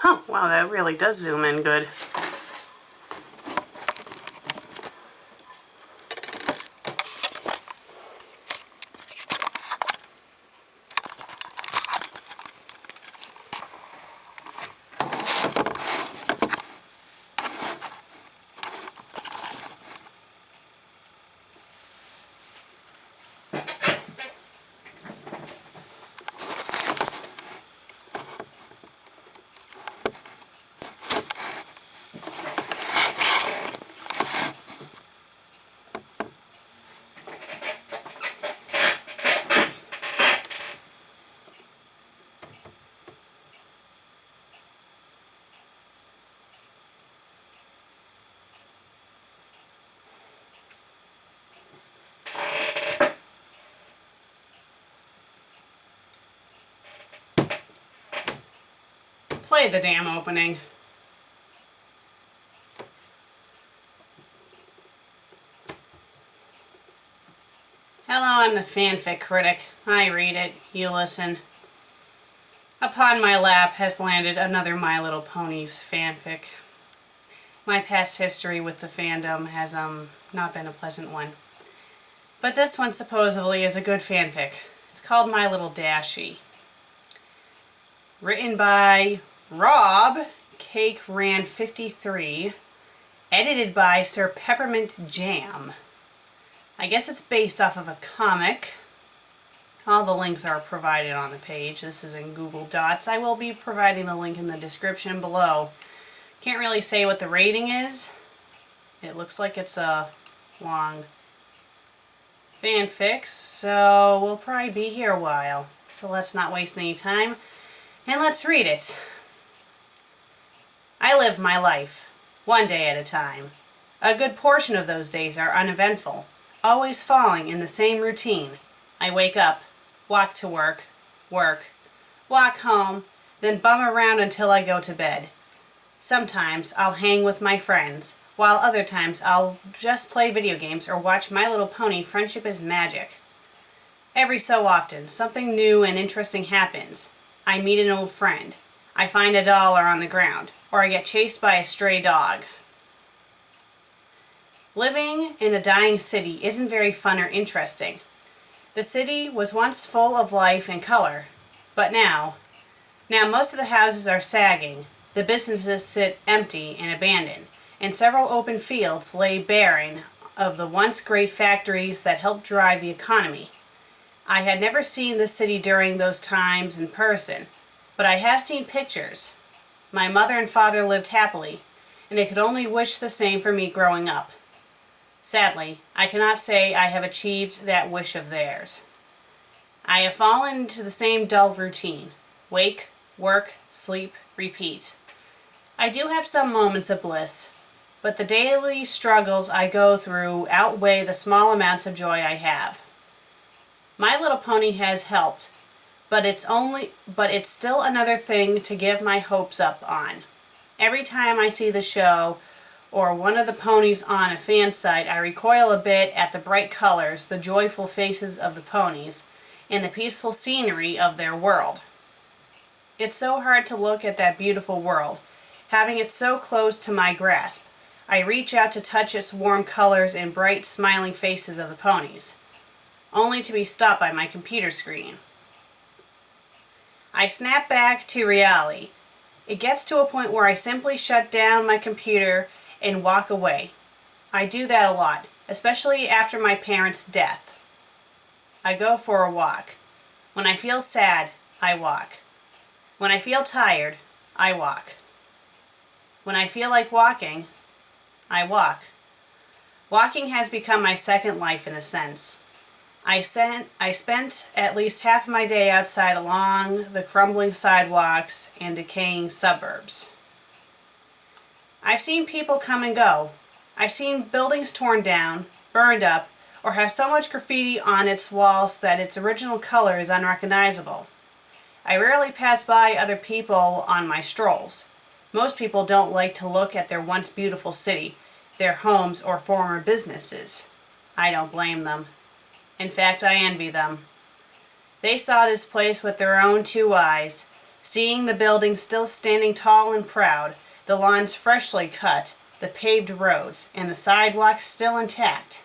Oh, wow, that really does zoom in good. Play the damn opening. Hello, I'm the FanFic Critic. I read it, you listen. Upon my lap has landed another My Little Ponies fanfic. My past history with the fandom has not been a pleasant one. But this one supposedly is a good fanfic. It's called My Little Dashie. Written by Rob Cake Ran 53, edited by Sir Peppermint Jam. I guess it's based off of a comic. All the links are provided on the page. This is in Google Docs. I will be providing the link in the description below. Can't really say what the rating is. It looks like it's a long fanfic, so we'll probably be here a while. So let's not waste any time, and let's read it. I live my life, one day at a time. A good portion of those days are uneventful, always falling in the same routine. I wake up, walk to work, walk home, then bum around until I go to bed. Sometimes I'll hang with my friends, while other times I'll just play video games or watch My Little Pony Friendship is Magic. Every so often, something new and interesting happens. I meet an old friend. I find $1 on the ground, or I get chased by a stray dog. Living in a dying city isn't very fun or interesting. The city was once full of life and color, but now most of the houses are sagging, the businesses sit empty and abandoned, and several open fields lay barren of the once great factories that helped drive the economy. I had never seen the city during those times in person, but I have seen pictures. My mother and father lived happily, and I could only wish the same for me growing up. Sadly, I cannot say I have achieved that wish of theirs. I have fallen into the same dull routine. Wake, work, sleep, repeat. I do have some moments of bliss, but the daily struggles I go through outweigh the small amounts of joy I have. My Little Pony has helped, but it's still another thing to give my hopes up on. Every time I see the show or one of the ponies on a fan site, I recoil a bit at the bright colors, the joyful faces of the ponies, and the peaceful scenery of their world. It's so hard to look at that beautiful world, having it so close to my grasp. I reach out to touch its warm colors and bright, smiling faces of the ponies, only to be stopped by my computer screen. I snap back to reality. It gets to a point where I simply shut down my computer and walk away. I do that a lot, especially after my parents' death. I go for a walk. When I feel sad, I walk. When I feel tired, I walk. When I feel like walking, I walk. Walking has become my second life in a sense. I spent at least half my day outside along the crumbling sidewalks and decaying suburbs. I've seen people come and go. I've seen buildings torn down, burned up, or have so much graffiti on its walls that its original color is unrecognizable. I rarely pass by other people on my strolls. Most people don't like to look at their once beautiful city, their homes, or former businesses. I don't blame them. In fact, I envy them. They saw this place with their own two eyes. Seeing the building still standing tall and proud, the lawns freshly cut, the paved roads, and the sidewalks still intact.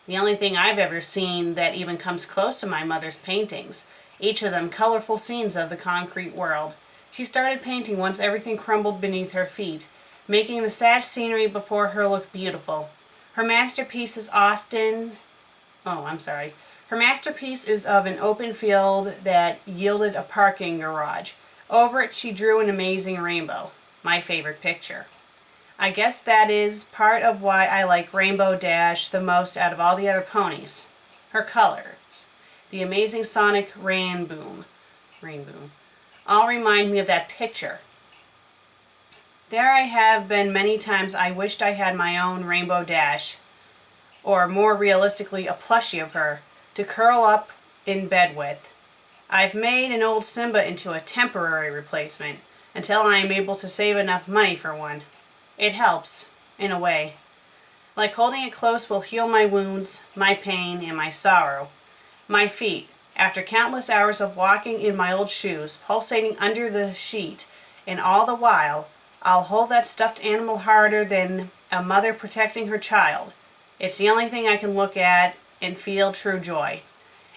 The only thing I've ever seen that even comes close to my mother's paintings, each of them colorful scenes of the concrete world. She started painting once everything crumbled beneath her feet, making the sad scenery before her look beautiful. Her masterpiece is Her masterpiece is of an open field that yielded a parking garage. Over it she drew an amazing rainbow. My favorite picture. I guess that is part of why I like Rainbow Dash the most out of all the other ponies. Her colors. The amazing sonic rainboom, all remind me of that picture. There I have been many times I wished I had my own Rainbow Dash, or more realistically a plushie of her, to curl up in bed with. I've made an old Simba into a temporary replacement, until I am able to save enough money for one. It helps, in a way. Like holding it close will heal my wounds, my pain, and my sorrow. My feet, after countless hours of walking in my old shoes, pulsating under the sheet, and all the while, I'll hold that stuffed animal harder than a mother protecting her child. It's the only thing I can look at and feel true joy,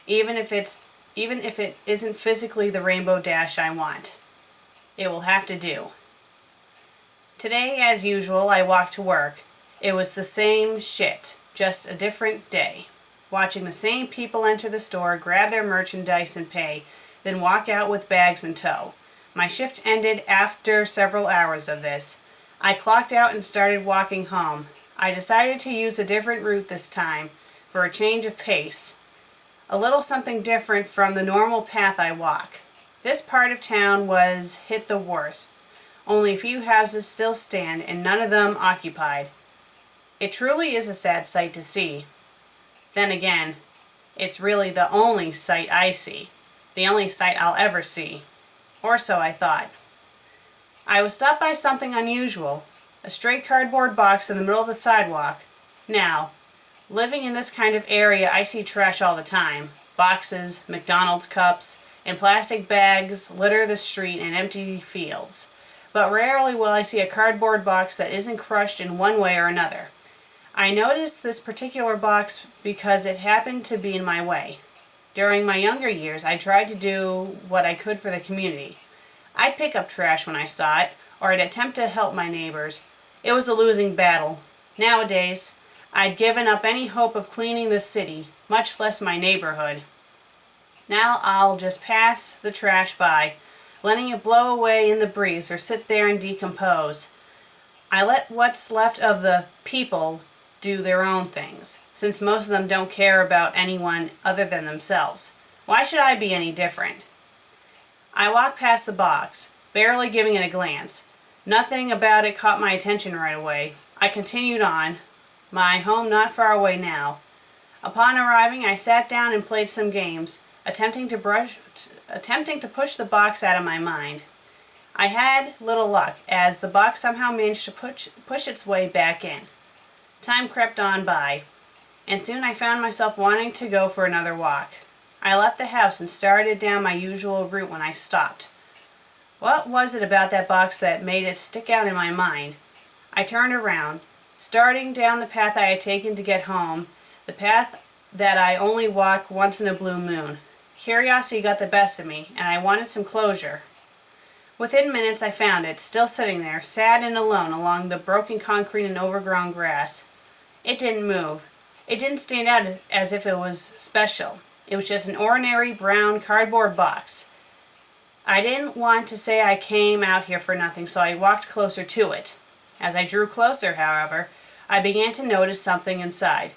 even if it isn't physically the Rainbow Dash I want. It will have to do. Today, as usual, I walked to work. It was the same shit, just a different day. Watching the same people enter the store, grab their merchandise and pay, then walk out with bags in tow. My shift ended after several hours of this. I clocked out and started walking home. I decided to use a different route this time, for a change of pace. A little something different from the normal path I walk. This part of town was hit the worst. Only a few houses still stand, and none of them occupied. It truly is a sad sight to see. Then again, it's really the only sight I see. The only sight I'll ever see. Or so I thought. I was stopped by something unusual. A straight cardboard box in the middle of the sidewalk. Now, living in this kind of area, I see trash all the time. Boxes, McDonald's cups, and plastic bags litter the street and empty fields. But rarely will I see a cardboard box that isn't crushed in one way or another. I noticed this particular box because it happened to be in my way. During my younger years, I tried to do what I could for the community. I'd pick up trash when I saw it, or I'd attempt to help my neighbors. It was a losing battle. Nowadays, I'd given up any hope of cleaning the city, much less my neighborhood. Now I'll just pass the trash by, letting it blow away in the breeze or sit there and decompose. I let what's left of the people do their own things, since most of them don't care about anyone other than themselves. Why should I be any different? I walked past the box, barely giving it a glance. Nothing about it caught my attention right away. I continued on, my home not far away now. Upon arriving, I sat down and played some games, attempting to push the box out of my mind. I had little luck, as the box somehow managed to push its way back in. Time crept on by, and soon I found myself wanting to go for another walk. I left the house and started down my usual route when I stopped. What was it about that box that made it stick out in my mind? I turned around, starting down the path I had taken to get home, the path that I only walk once in a blue moon. Curiosity got the best of me, and I wanted some closure. Within minutes I found it, still sitting there, sad and alone along the broken concrete and overgrown grass. It didn't move. It didn't stand out as if it was special. It was just an ordinary brown cardboard box. I didn't want to say I came out here for nothing, so I walked closer to it. As I drew closer, however, I began to notice something inside.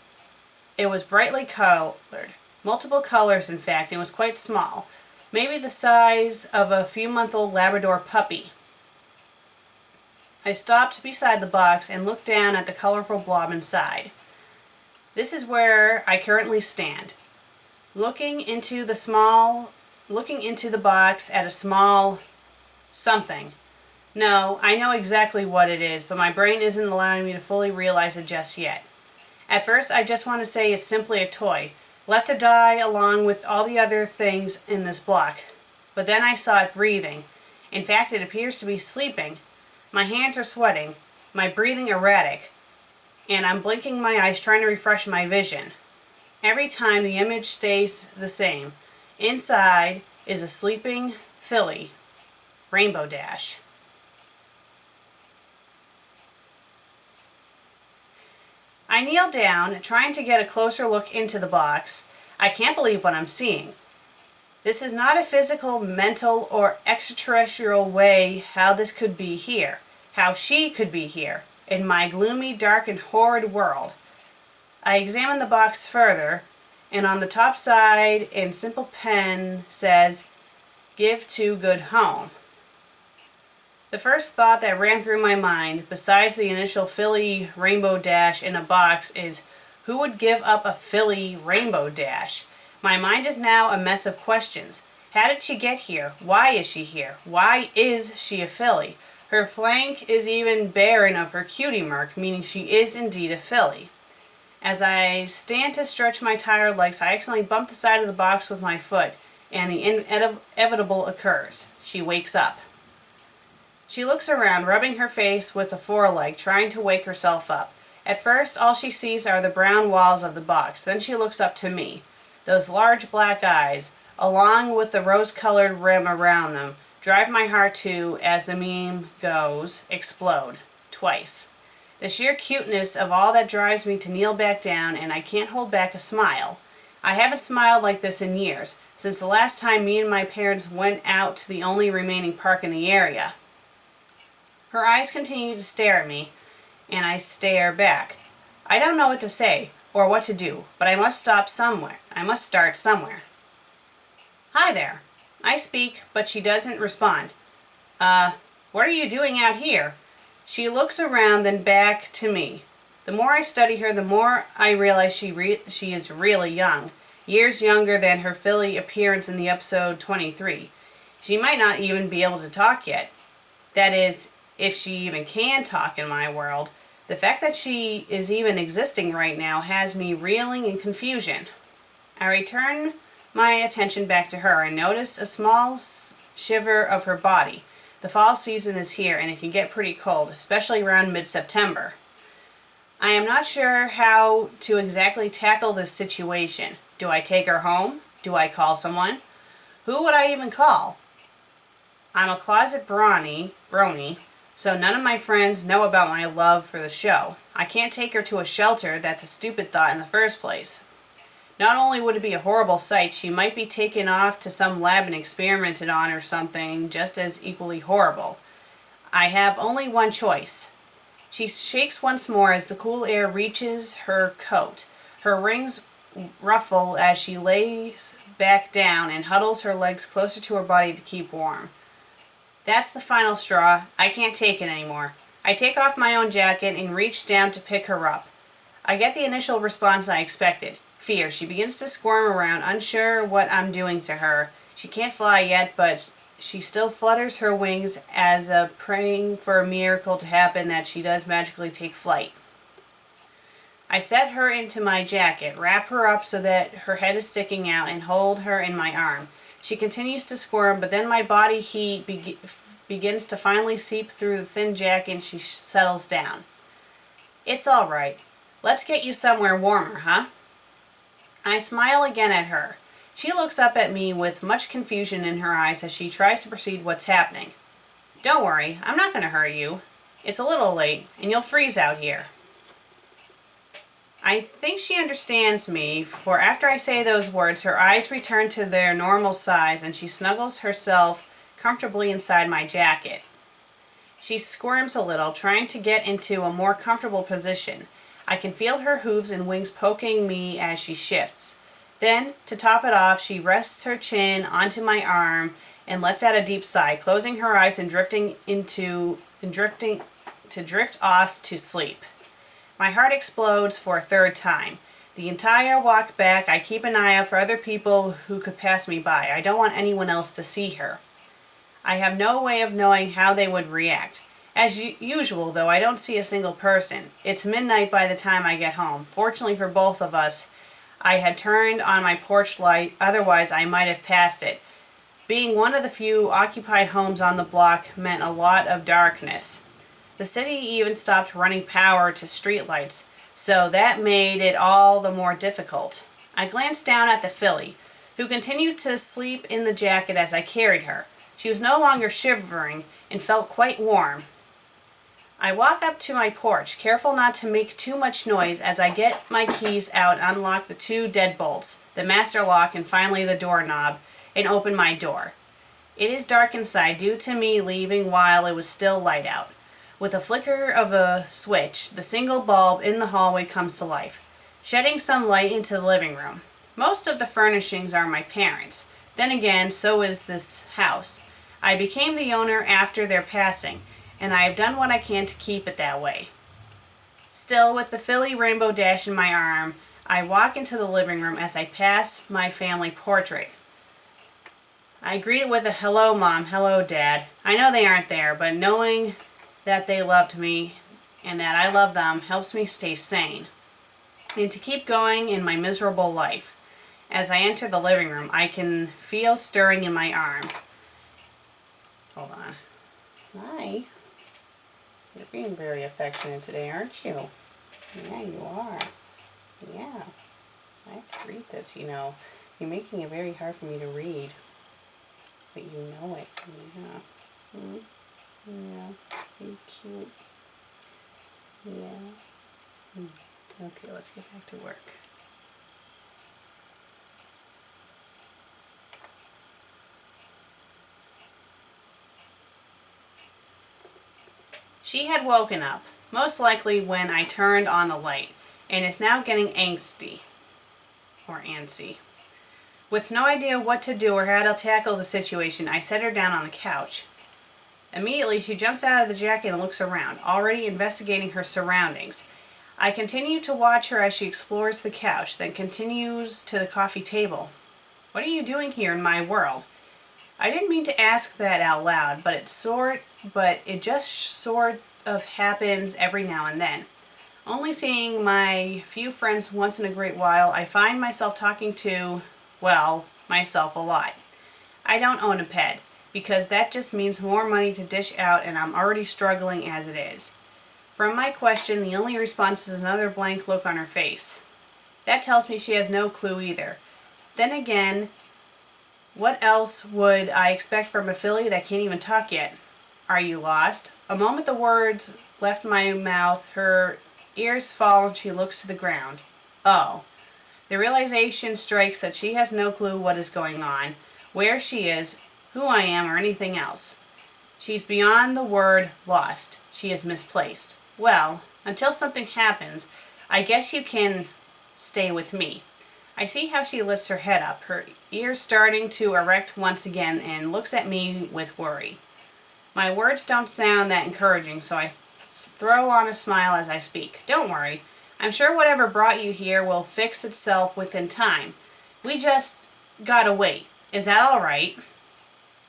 It was brightly colored, multiple colors in fact, and was quite small, maybe the size of a few-month-old Labrador puppy. I stopped beside the box and looked down at the colorful blob inside. This is where I currently stand, looking into the box at a small something. No, I know exactly what it is, but my brain isn't allowing me to fully realize it just yet. At first, I just want to say it's simply a toy, left to die along with all the other things in this block. But then I saw it breathing, In fact, it appears to be sleeping. My hands are sweating, my breathing erratic, and I'm blinking my eyes trying to refresh my vision. Every time the image stays the same. Inside is a sleeping filly, Rainbow Dash. I kneel down, trying to get a closer look into the box. I can't believe what I'm seeing. This is not a physical, mental, or extraterrestrial way how this could be here, how she could be here, in my gloomy, dark, and horrid world. I examine the box further, and on the top side, in simple pen, says, "Give to good home." The first thought that ran through my mind, besides the initial filly Rainbow Dash in a box, is who would give up a filly Rainbow Dash? My mind is now a mess of questions. How did she get here? Why is she here? Why is she a filly? Her flank is even barren of her cutie mark, meaning she is indeed a filly. As I stand to stretch my tired legs, I accidentally bump the side of the box with my foot, and the inevitable occurs. She wakes up. She looks around, rubbing her face with a foreleg, trying to wake herself up. At first, all she sees are the brown walls of the box. Then she looks up to me. Those large black eyes, along with the rose-colored rim around them, drive my heart to, as the meme goes, explode. Twice. The sheer cuteness of all that drives me to kneel back down, and I can't hold back a smile. I haven't smiled like this in years, since the last time me and my parents went out to the only remaining park in the area. Her eyes continue to stare at me, and I stare back. I don't know what to say, or what to do, but I must stop somewhere. I must start somewhere. "Hi there." I speak, but she doesn't respond. What are you doing out here?" She looks around, then back to me. The more I study her, the more I realize she is really young, years younger than her filly appearance in the episode 23. She might not even be able to talk yet. That is, if she even can talk in my world. The fact that she is even existing right now has me reeling in confusion. I return my attention back to her and notice a small shiver of her body. The fall season is here, and it can get pretty cold, especially around mid-September. I am not sure how to exactly tackle this situation. Do I take her home? Do I call someone? Who would I even call? I'm a closet brony, so none of my friends know about my love for the show. I can't take her to a shelter. That's a stupid thought in the first place. Not only would it be a horrible sight, she might be taken off to some lab and experimented on or something just as equally horrible. I have only one choice. She shakes once more as the cool air reaches her coat. Her rings ruffle as she lays back down and huddles her legs closer to her body to keep warm. That's the final straw. I can't take it anymore. I take off my own jacket and reach down to pick her up. I get the initial response I expected. Fear. She begins to squirm around, unsure what I'm doing to her. She can't fly yet, but she still flutters her wings as a praying for a miracle to happen that she does magically take flight. I set her into my jacket, wrap her up so that her head is sticking out, and hold her in my arm. She continues to squirm, but then my body heat begins to finally seep through the thin jacket and she settles down. "It's all right. Let's get you somewhere warmer, huh?" I smile again at her. She looks up at me with much confusion in her eyes as she tries to perceive what's happening. "Don't worry, I'm not going to hurt you. It's a little late, and you'll freeze out here." I think she understands me, for after I say those words, her eyes return to their normal size and she snuggles herself comfortably inside my jacket. She squirms a little, trying to get into a more comfortable position. I can feel her hooves and wings poking me as she shifts. Then, to top it off, she rests her chin onto my arm and lets out a deep sigh, closing her eyes and drifting off to sleep. My heart explodes for a third time. The entire walk back, I keep an eye out for other people who could pass me by. I don't want anyone else to see her. I have no way of knowing how they would react. As usual, though, I don't see a single person. It's midnight by the time I get home. Fortunately for both of us, I had turned on my porch light, otherwise I might have passed it. Being one of the few occupied homes on the block meant a lot of darkness. The city even stopped running power to streetlights, so that made it all the more difficult. I glanced down at the filly, who continued to sleep in the jacket as I carried her. She was no longer shivering and felt quite warm. I walk up to my porch, careful not to make too much noise as I get my keys out and unlock the 2 deadbolts, the master lock and finally the doorknob, and open my door. It is dark inside due to me leaving while it was still light out. With a flicker of a switch, the single bulb in the hallway comes to life, shedding some light into the living room. Most of the furnishings are my parents'. Then again, so is this house. I became the owner after their passing, and I have done what I can to keep it that way. Still, with the filly Rainbow Dash in my arm, I walk into the living room as I pass my family portrait. I greet it with a hello, Mom, hello, Dad. I know they aren't there, but knowing that they loved me and that I love them helps me stay sane and to keep going in my miserable life. As I enter the living room, I can feel stirring in my arm. Hold on. Hi. You're being very affectionate today, aren't you? Yeah, you are. Yeah. I have to read this, you know. You're making it very hard for me to read. But you know it. Yeah. Yeah. You're cute. Yeah. Okay, let's get back to work. She had woken up, most likely when I turned on the light, and is now getting angsty, or antsy. With no idea what to do or how to tackle the situation, I set her down on the couch. Immediately, she jumps out of the jacket and looks around, already investigating her surroundings. I continue to watch her as she explores the couch, then continues to the coffee table. What are you doing here in my world? I didn't mean to ask that out loud, but it just sort of happens every now and then. Only seeing my few friends once in a great while, I find myself talking to, well, myself a lot. I don't own a pet, because that just means more money to dish out and I'm already struggling as it is. From my question, the only response is another blank look on her face. That tells me she has no clue either. Then again, what else would I expect from a filly that can't even talk yet? Are you lost? A moment the words left my mouth, her ears fall and she looks to the ground. Oh. The realization strikes that she has no clue what is going on, where she is, who I am, or anything else. She's beyond the word lost. She is misplaced. Well, until something happens, I guess you can stay with me. I see how she lifts her head up, her ears starting to erect once again, and looks at me with worry. My words don't sound that encouraging, so I throw on a smile as I speak. Don't worry. I'm sure whatever brought you here will fix itself within time. We just gotta wait. Is that all right?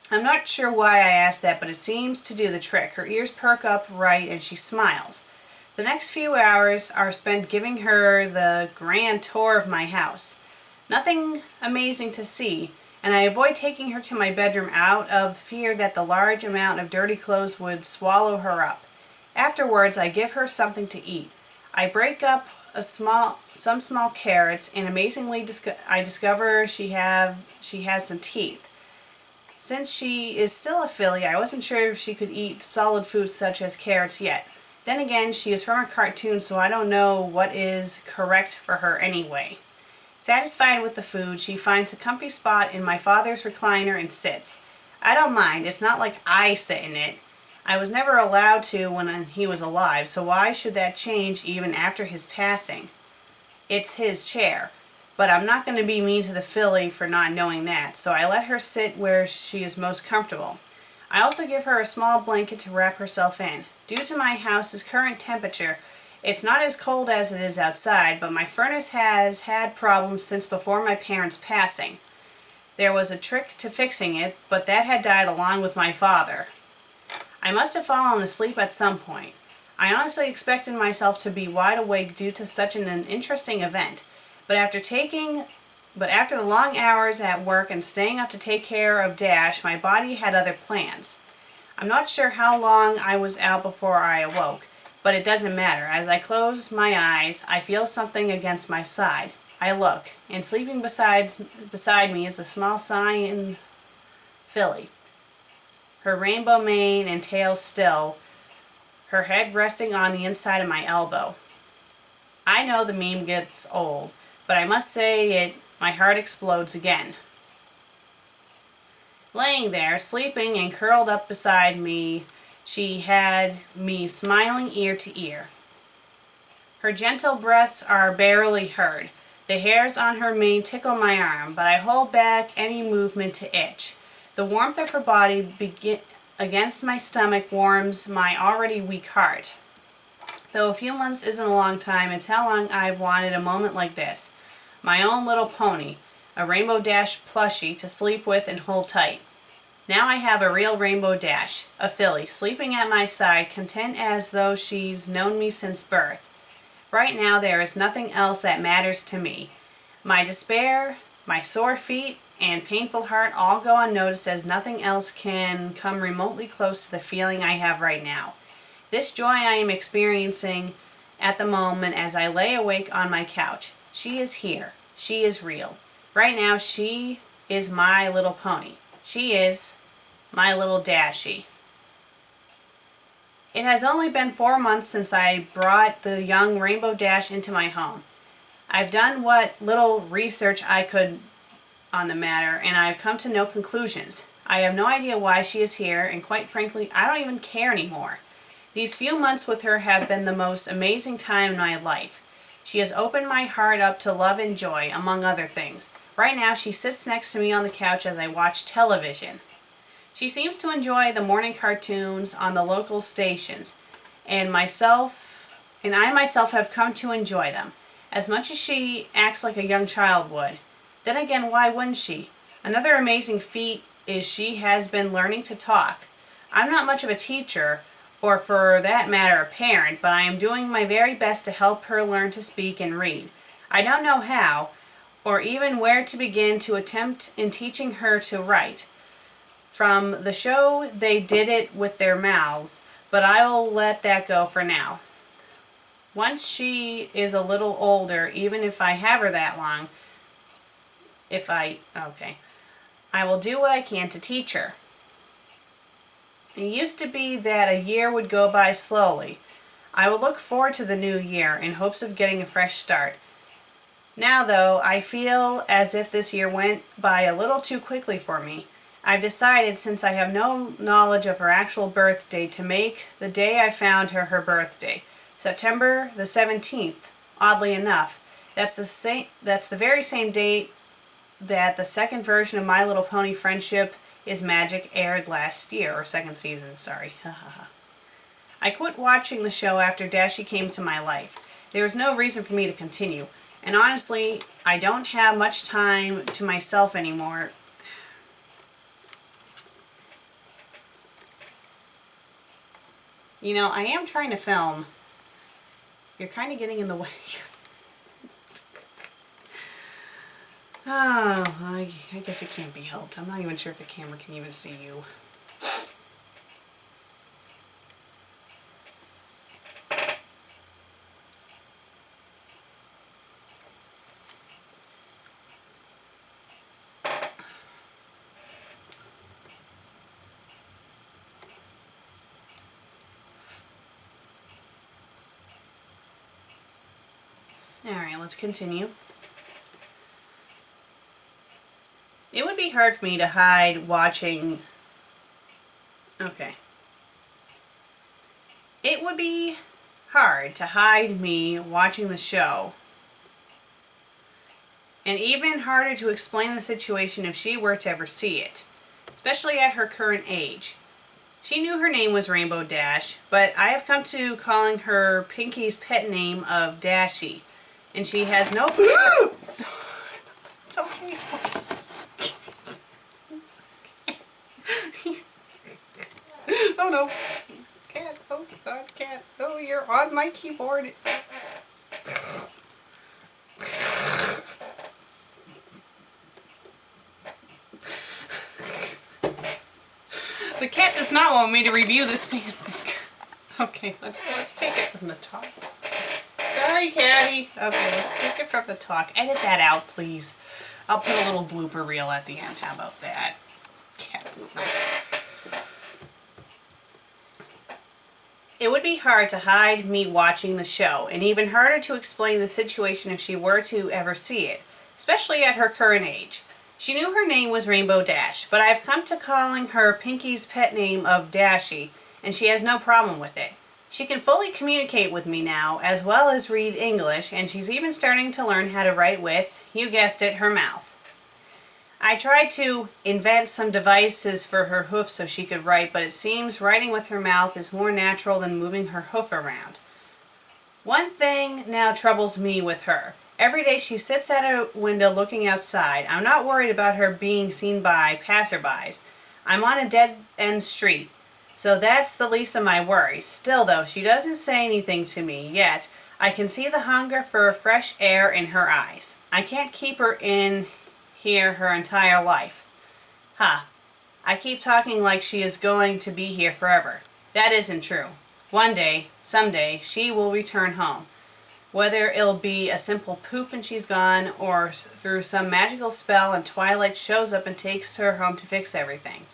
I'm not sure why I asked that, but it seems to do the trick. Her ears perk up right and she smiles. The next few hours are spent giving her the grand tour of my house. Nothing amazing to see, and I avoid taking her to my bedroom out of fear that the large amount of dirty clothes would swallow her up. Afterwards, I give her something to eat. I break up some small carrots, and amazingly I discover she has some teeth. Since she is still a filly, I wasn't sure if she could eat solid foods such as carrots yet. Then again, she is from a cartoon, so I don't know what is correct for her anyway. Satisfied with the food, she finds a comfy spot in my father's recliner and sits. I don't mind. It's not like I sit in it. I was never allowed to when he was alive, so why should that change even after his passing? It's his chair. But I'm not going to be mean to the filly for not knowing that, so I let her sit where she is most comfortable. I also give her a small blanket to wrap herself in. Due to my house's current temperature, it's not as cold as it is outside, but my furnace has had problems since before my parents' passing. There was a trick to fixing it, but that had died along with my father. I must have fallen asleep at some point. I honestly expected myself to be wide awake due to such an interesting event, but after taking But after the long hours at work and staying up to take care of Dash, my body had other plans. I'm not sure how long I was out before I awoke, but it doesn't matter. As I close my eyes, I feel something against my side. I look, and sleeping beside me is a small cyan filly, her rainbow mane and tail still, her head resting on the inside of my elbow. I know the meme gets old, but I must say it, my heart explodes again. Laying there, sleeping and curled up beside me, she had me smiling ear to ear. Her gentle breaths are barely heard. The hairs on her mane tickle my arm, but I hold back any movement to itch. The warmth of her body against my stomach warms my already weak heart. Though a few months isn't a long time, it's how long I've wanted a moment like this. My own little pony, a Rainbow Dash plushie to sleep with and hold tight. Now I have a real Rainbow Dash, a filly, sleeping at my side, content as though she's known me since birth. Right now there is nothing else that matters to me. My despair, my sore feet, and painful heart all go unnoticed, as nothing else can come remotely close to the feeling I have right now. This joy I am experiencing at the moment as I lay awake on my couch. She is here. She is real. Right now she is my little pony. She is my little Dashie. It has only been 4 months since I brought the young Rainbow Dash into my home. I've done what little research I could on the matter, and I've come to no conclusions. I have no idea why she is here, and quite frankly, I don't even care anymore. These few months with her have been the most amazing time in my life. She has opened my heart up to love and joy, among other things. Right now, she sits next to me on the couch as I watch television. She seems to enjoy the morning cartoons on the local stations, and I myself have come to enjoy them, as much as she acts like a young child would. Then again, why wouldn't she? Another amazing feat is she has been learning to talk. I'm not much of a teacher, or for that matter a parent, but I am doing my very best to help her learn to speak and read. I don't know how, or even where to begin to attempt in teaching her to write. From the show, they did it with their mouths, but I will let that go for now. Once she is a little older, even if I have her that long, I will do what I can to teach her. It used to be that a year would go by slowly. I will look forward to the new year in hopes of getting a fresh start. Now, though, I feel as if this year went by a little too quickly for me. I've decided, since I have no knowledge of her actual birth date, to make the day I found her her birthday, September the 17th. Oddly enough, that's the very same date that the second version of My Little Pony Friendship is Magic aired last year, or second season, sorry. I quit watching the show after Dashie came to my life. There was no reason for me to continue, and honestly, I don't have much time to myself anymore. You know, I am trying to film. You're kind of getting in the way. Oh, I guess it can't be helped. I'm not even sure if the camera can even see you. Alright, let's continue. It would be hard for me to hide watching... Okay. It would be hard to hide me watching the show. And even harder to explain the situation if she were to ever see it. Especially at her current age. She knew her name was Rainbow Dash, but I have come to calling her Pinky's pet name of Dashie. And she has no... It's okay. Oh no. Cat. Oh God, cat. Oh, you're on my keyboard. not want me to review this fanfic. Okay, let's take it from the top. Sorry, Caddy. Okay, let's take it from the top. Edit that out, please. I'll put a little blooper reel at the end. How about that? Cat bloopers. It would be hard to hide me watching the show, and even harder to explain the situation if she were to ever see it, especially at her current age. She knew her name was Rainbow Dash, but I've come to calling her Pinky's pet name of Dashie, and she has no problem with it. She can fully communicate with me now, as well as read English, and she's even starting to learn how to write with, you guessed it, her mouth. I tried to invent some devices for her hoof so she could write, but it seems writing with her mouth is more natural than moving her hoof around. One thing now troubles me with her. Every day she sits at a window looking outside. I'm not worried about her being seen by passerbys. I'm on a dead-end street, so that's the least of my worries. Still, though, she doesn't say anything to me, yet I can see the hunger for fresh air in her eyes. I can't keep her in here her entire life. I keep talking like she is going to be here forever. That isn't true. One day, someday, she will return home. Whether it'll be a simple poof and she's gone, or through some magical spell and Twilight shows up and takes her home to fix everything.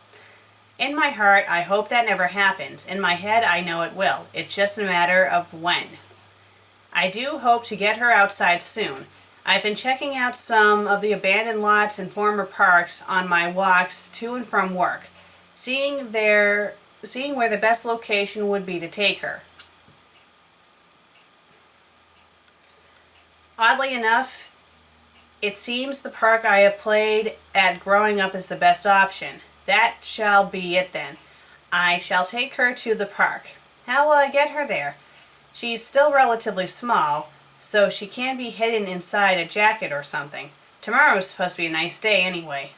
In my heart, I hope that never happens. In my head, I know it will. It's just a matter of when. I do hope to get her outside soon. I've been checking out some of the abandoned lots and former parks on my walks to and from work, seeing where the best location would be to take her. Oddly enough, it seems the park I have played at growing up is the best option. That shall be it then. I shall take her to the park. How will I get her there? She's still relatively small, so she can be hidden inside a jacket or something. Tomorrow is supposed to be a nice day anyway.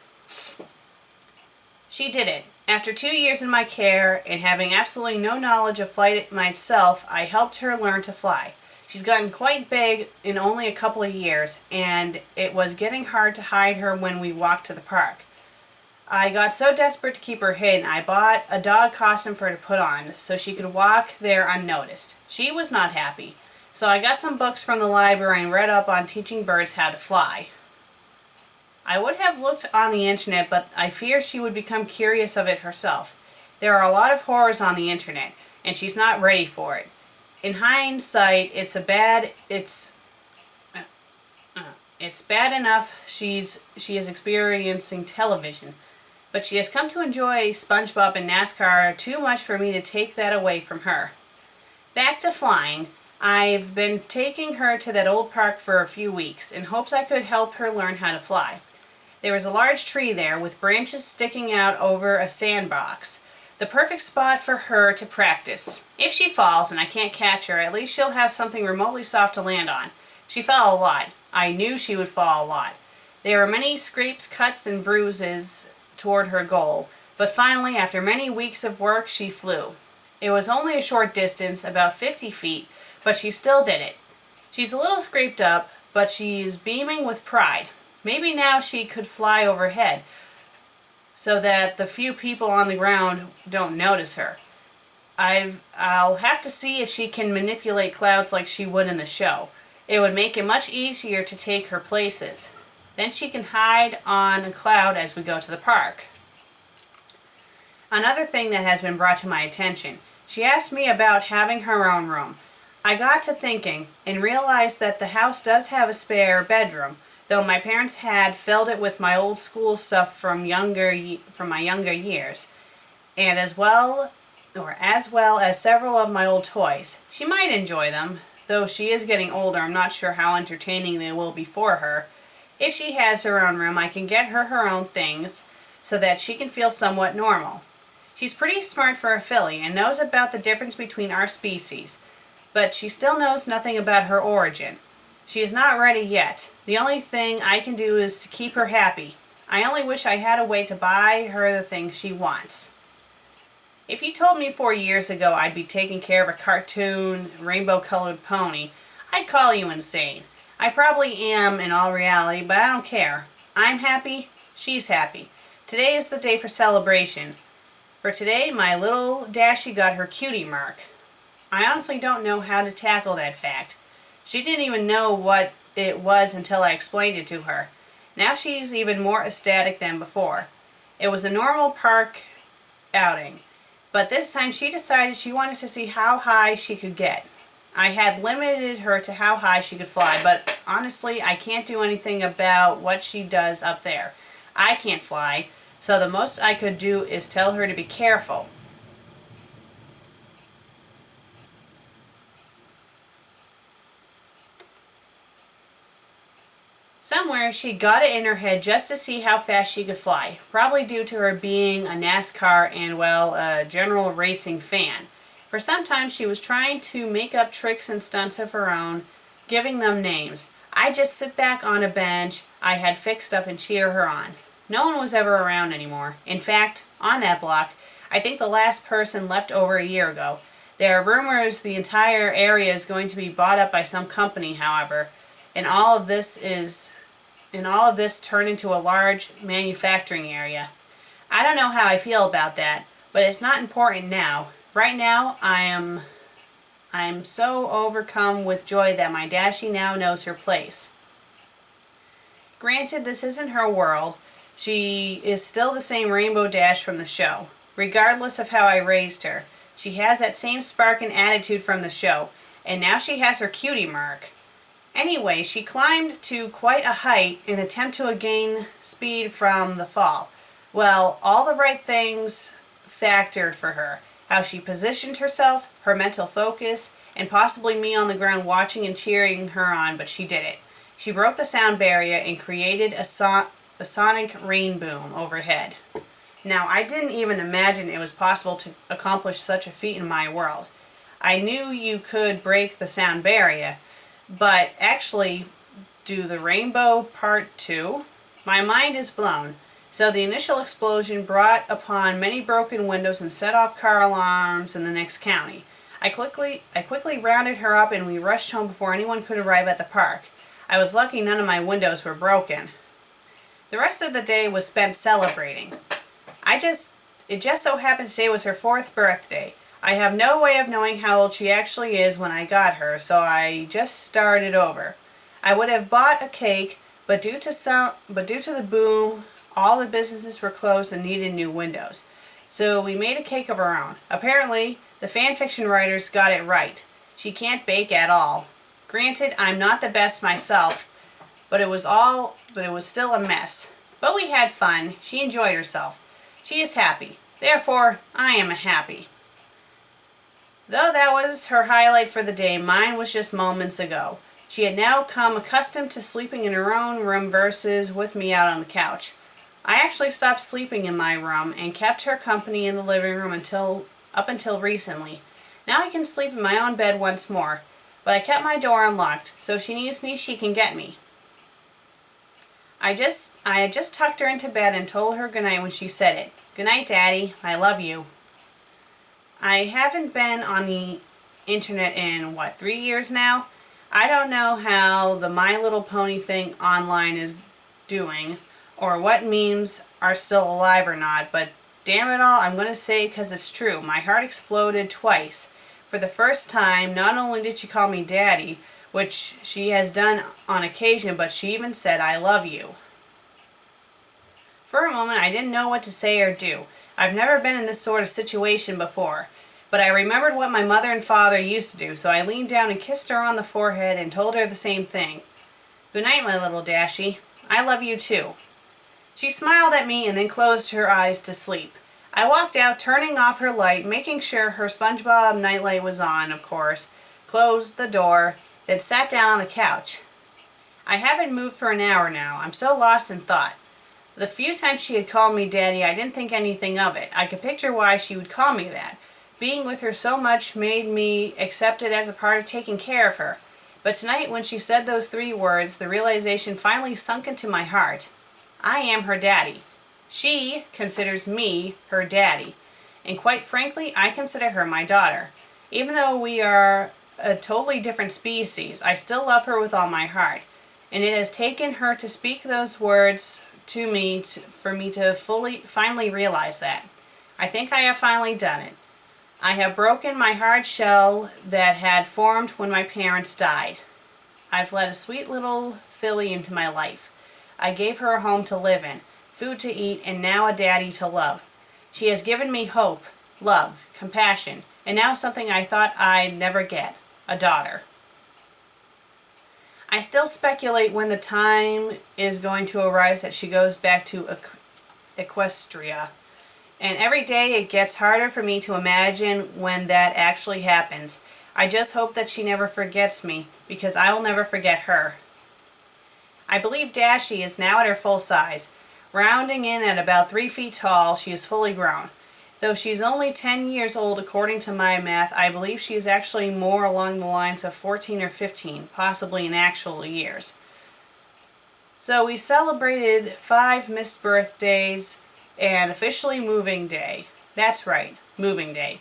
She did it. After 2 years in my care and having absolutely no knowledge of flight myself, I helped her learn to fly. She's gotten quite big in only a couple of years, and it was getting hard to hide her when we walked to the park. I got so desperate to keep her hidden, I bought a dog costume for her to put on so she could walk there unnoticed. She was not happy. So I got some books from the library and read up on teaching birds how to fly. I would have looked on the internet, but I fear she would become curious of it herself. There are a lot of horrors on the internet, and she's not ready for it. In hindsight, it's bad enough she is experiencing television, but she has come to enjoy SpongeBob and NASCAR too much for me to take that away from her. Back to flying. I've been taking her to that old park for a few weeks in hopes I could help her learn how to fly. There was a large tree there with branches sticking out over a sandbox. The perfect spot for her to practice. If she falls and I can't catch her, at least she'll have something remotely soft to land on. She fell a lot. I knew she would fall a lot. There were many scrapes, cuts, and bruises toward her goal, but finally, after many weeks of work, she flew. It was only a short distance, about 50 feet, but she still did it. She's a little scraped up, but she's beaming with pride. Maybe now she could fly overhead, so that the few people on the ground don't notice her. I'll have to see if she can manipulate clouds like she would in the show. It would make it much easier to take her places. Then she can hide on a cloud as we go to the park. Another thing that has been brought to my attention. She asked me about having her own room. I got to thinking and realized that the house does have a spare bedroom, though my parents had filled it with my old school stuff from my younger years, and as well as several of my old toys. She might enjoy them, though she is getting older. I'm not sure how entertaining they will be for her. If she has her own room, I can get her own things so that she can feel somewhat normal. She's pretty smart for a filly and knows about the difference between our species, but she still knows nothing about her origin. She is not ready yet. The only thing I can do is to keep her happy. I only wish I had a way to buy her the things she wants. If you told me 4 years ago I'd be taking care of a cartoon, rainbow-colored pony, I'd call you insane. I probably am in all reality, but I don't care. I'm happy, she's happy. Today is the day for celebration. For today, my little Dashie got her cutie mark. I honestly don't know how to tackle that fact. She didn't even know what it was until I explained it to her. Now she's even more ecstatic than before. It was a normal park outing, but this time she decided she wanted to see how high she could get. I had limited her to how high she could fly, but honestly, I can't do anything about what she does up there. I can't fly, so the most I could do is tell her to be careful. Somewhere she got it in her head just to see how fast she could fly, probably due to her being a NASCAR and, well, a general racing fan. For some time she was trying to make up tricks and stunts of her own, giving them names. I just sit back on a bench I had fixed up and cheer her on. No one was ever around anymore. In fact, on that block, I think the last person left over a year ago. There are rumors the entire area is going to be bought up by some company, however, and all of this turned into a large manufacturing area. I don't know how I feel about that, but it's not important now. Right now, I am so overcome with joy that my Dashie now knows her place. Granted, this isn't her world. She is still the same Rainbow Dash from the show, regardless of how I raised her. She has that same spark and attitude from the show, and now she has her cutie mark. Anyway, she climbed to quite a height in an attempt to gain speed from the fall. Well, all the right things factored for her. How she positioned herself, her mental focus, and possibly me on the ground watching and cheering her on, but she did it. She broke the sound barrier and created a sonic rain boom overhead. Now, I didn't even imagine it was possible to accomplish such a feat in my world. I knew you could break the sound barrier, but actually do the rainbow part 2? My mind is blown. So the initial explosion brought upon many broken windows and set off car alarms in the next county. I quickly rounded her up and we rushed home before anyone could arrive at the park. I was lucky none of my windows were broken. The rest of the day was spent celebrating. It just so happened today was her 4th birthday. I have no way of knowing how old she actually is when I got her, so I just started over. I would have bought a cake, but due to the boom, all the businesses were closed and needed new windows. So we made a cake of our own. Apparently, the fanfiction writers got it right. She can't bake at all. Granted, I'm not the best myself, but it was still a mess. But we had fun. She enjoyed herself. She is happy. Therefore, I am happy. Though that was her highlight for the day, mine was just moments ago. She had now come accustomed to sleeping in her own room versus with me out on the couch. I actually stopped sleeping in my room and kept her company in the living room up until recently. Now I can sleep in my own bed once more, but I kept my door unlocked, so if she needs me, she can get me. I had just tucked her into bed and told her goodnight when she said it. Good night, Daddy. I love you. I haven't been on the internet in, 3 years now? I don't know how the My Little Pony thing online is doing, or what memes are still alive or not, but damn it all, I'm going to say it because it's true. My heart exploded twice. For the first time, not only did she call me Daddy, which she has done on occasion, but she even said, I love you. For a moment, I didn't know what to say or do. I've never been in this sort of situation before, but I remembered what my mother and father used to do, so I leaned down and kissed her on the forehead and told her the same thing. Good night, my little Dashie. I love you too. She smiled at me and then closed her eyes to sleep. I walked out, turning off her light, making sure her SpongeBob nightlight was on, of course, closed the door, then sat down on the couch. I haven't moved for an hour now. I'm so lost in thought. The few times she had called me Daddy, I didn't think anything of it. I could picture why she would call me that. Being with her so much made me accept it as a part of taking care of her. But tonight, when she said those 3 words, the realization finally sunk into my heart. I am her daddy. She considers me her daddy. And quite frankly, I consider her my daughter. Even though we are a totally different species, I still love her with all my heart. And it has taken her to speak those words to me for me to finally realize that. I think I have finally done it. I have broken my hard shell that had formed when my parents died. I've let a sweet little filly into my life. I gave her a home to live in, food to eat, and now a daddy to love. She has given me hope, love, compassion, and now something I thought I'd never get, a daughter. I still speculate when the time is going to arise that she goes back to Equestria. And every day it gets harder for me to imagine when that actually happens. I just hope that she never forgets me, because I will never forget her. I believe Dashie is now at her full size. Rounding in at about 3 feet tall, she is fully grown. Though she's only 10 years old according to my math, I believe she is actually more along the lines of 14 or 15, possibly in actual years. So we celebrated 5 missed birthdays and officially moving day. That's right, moving day.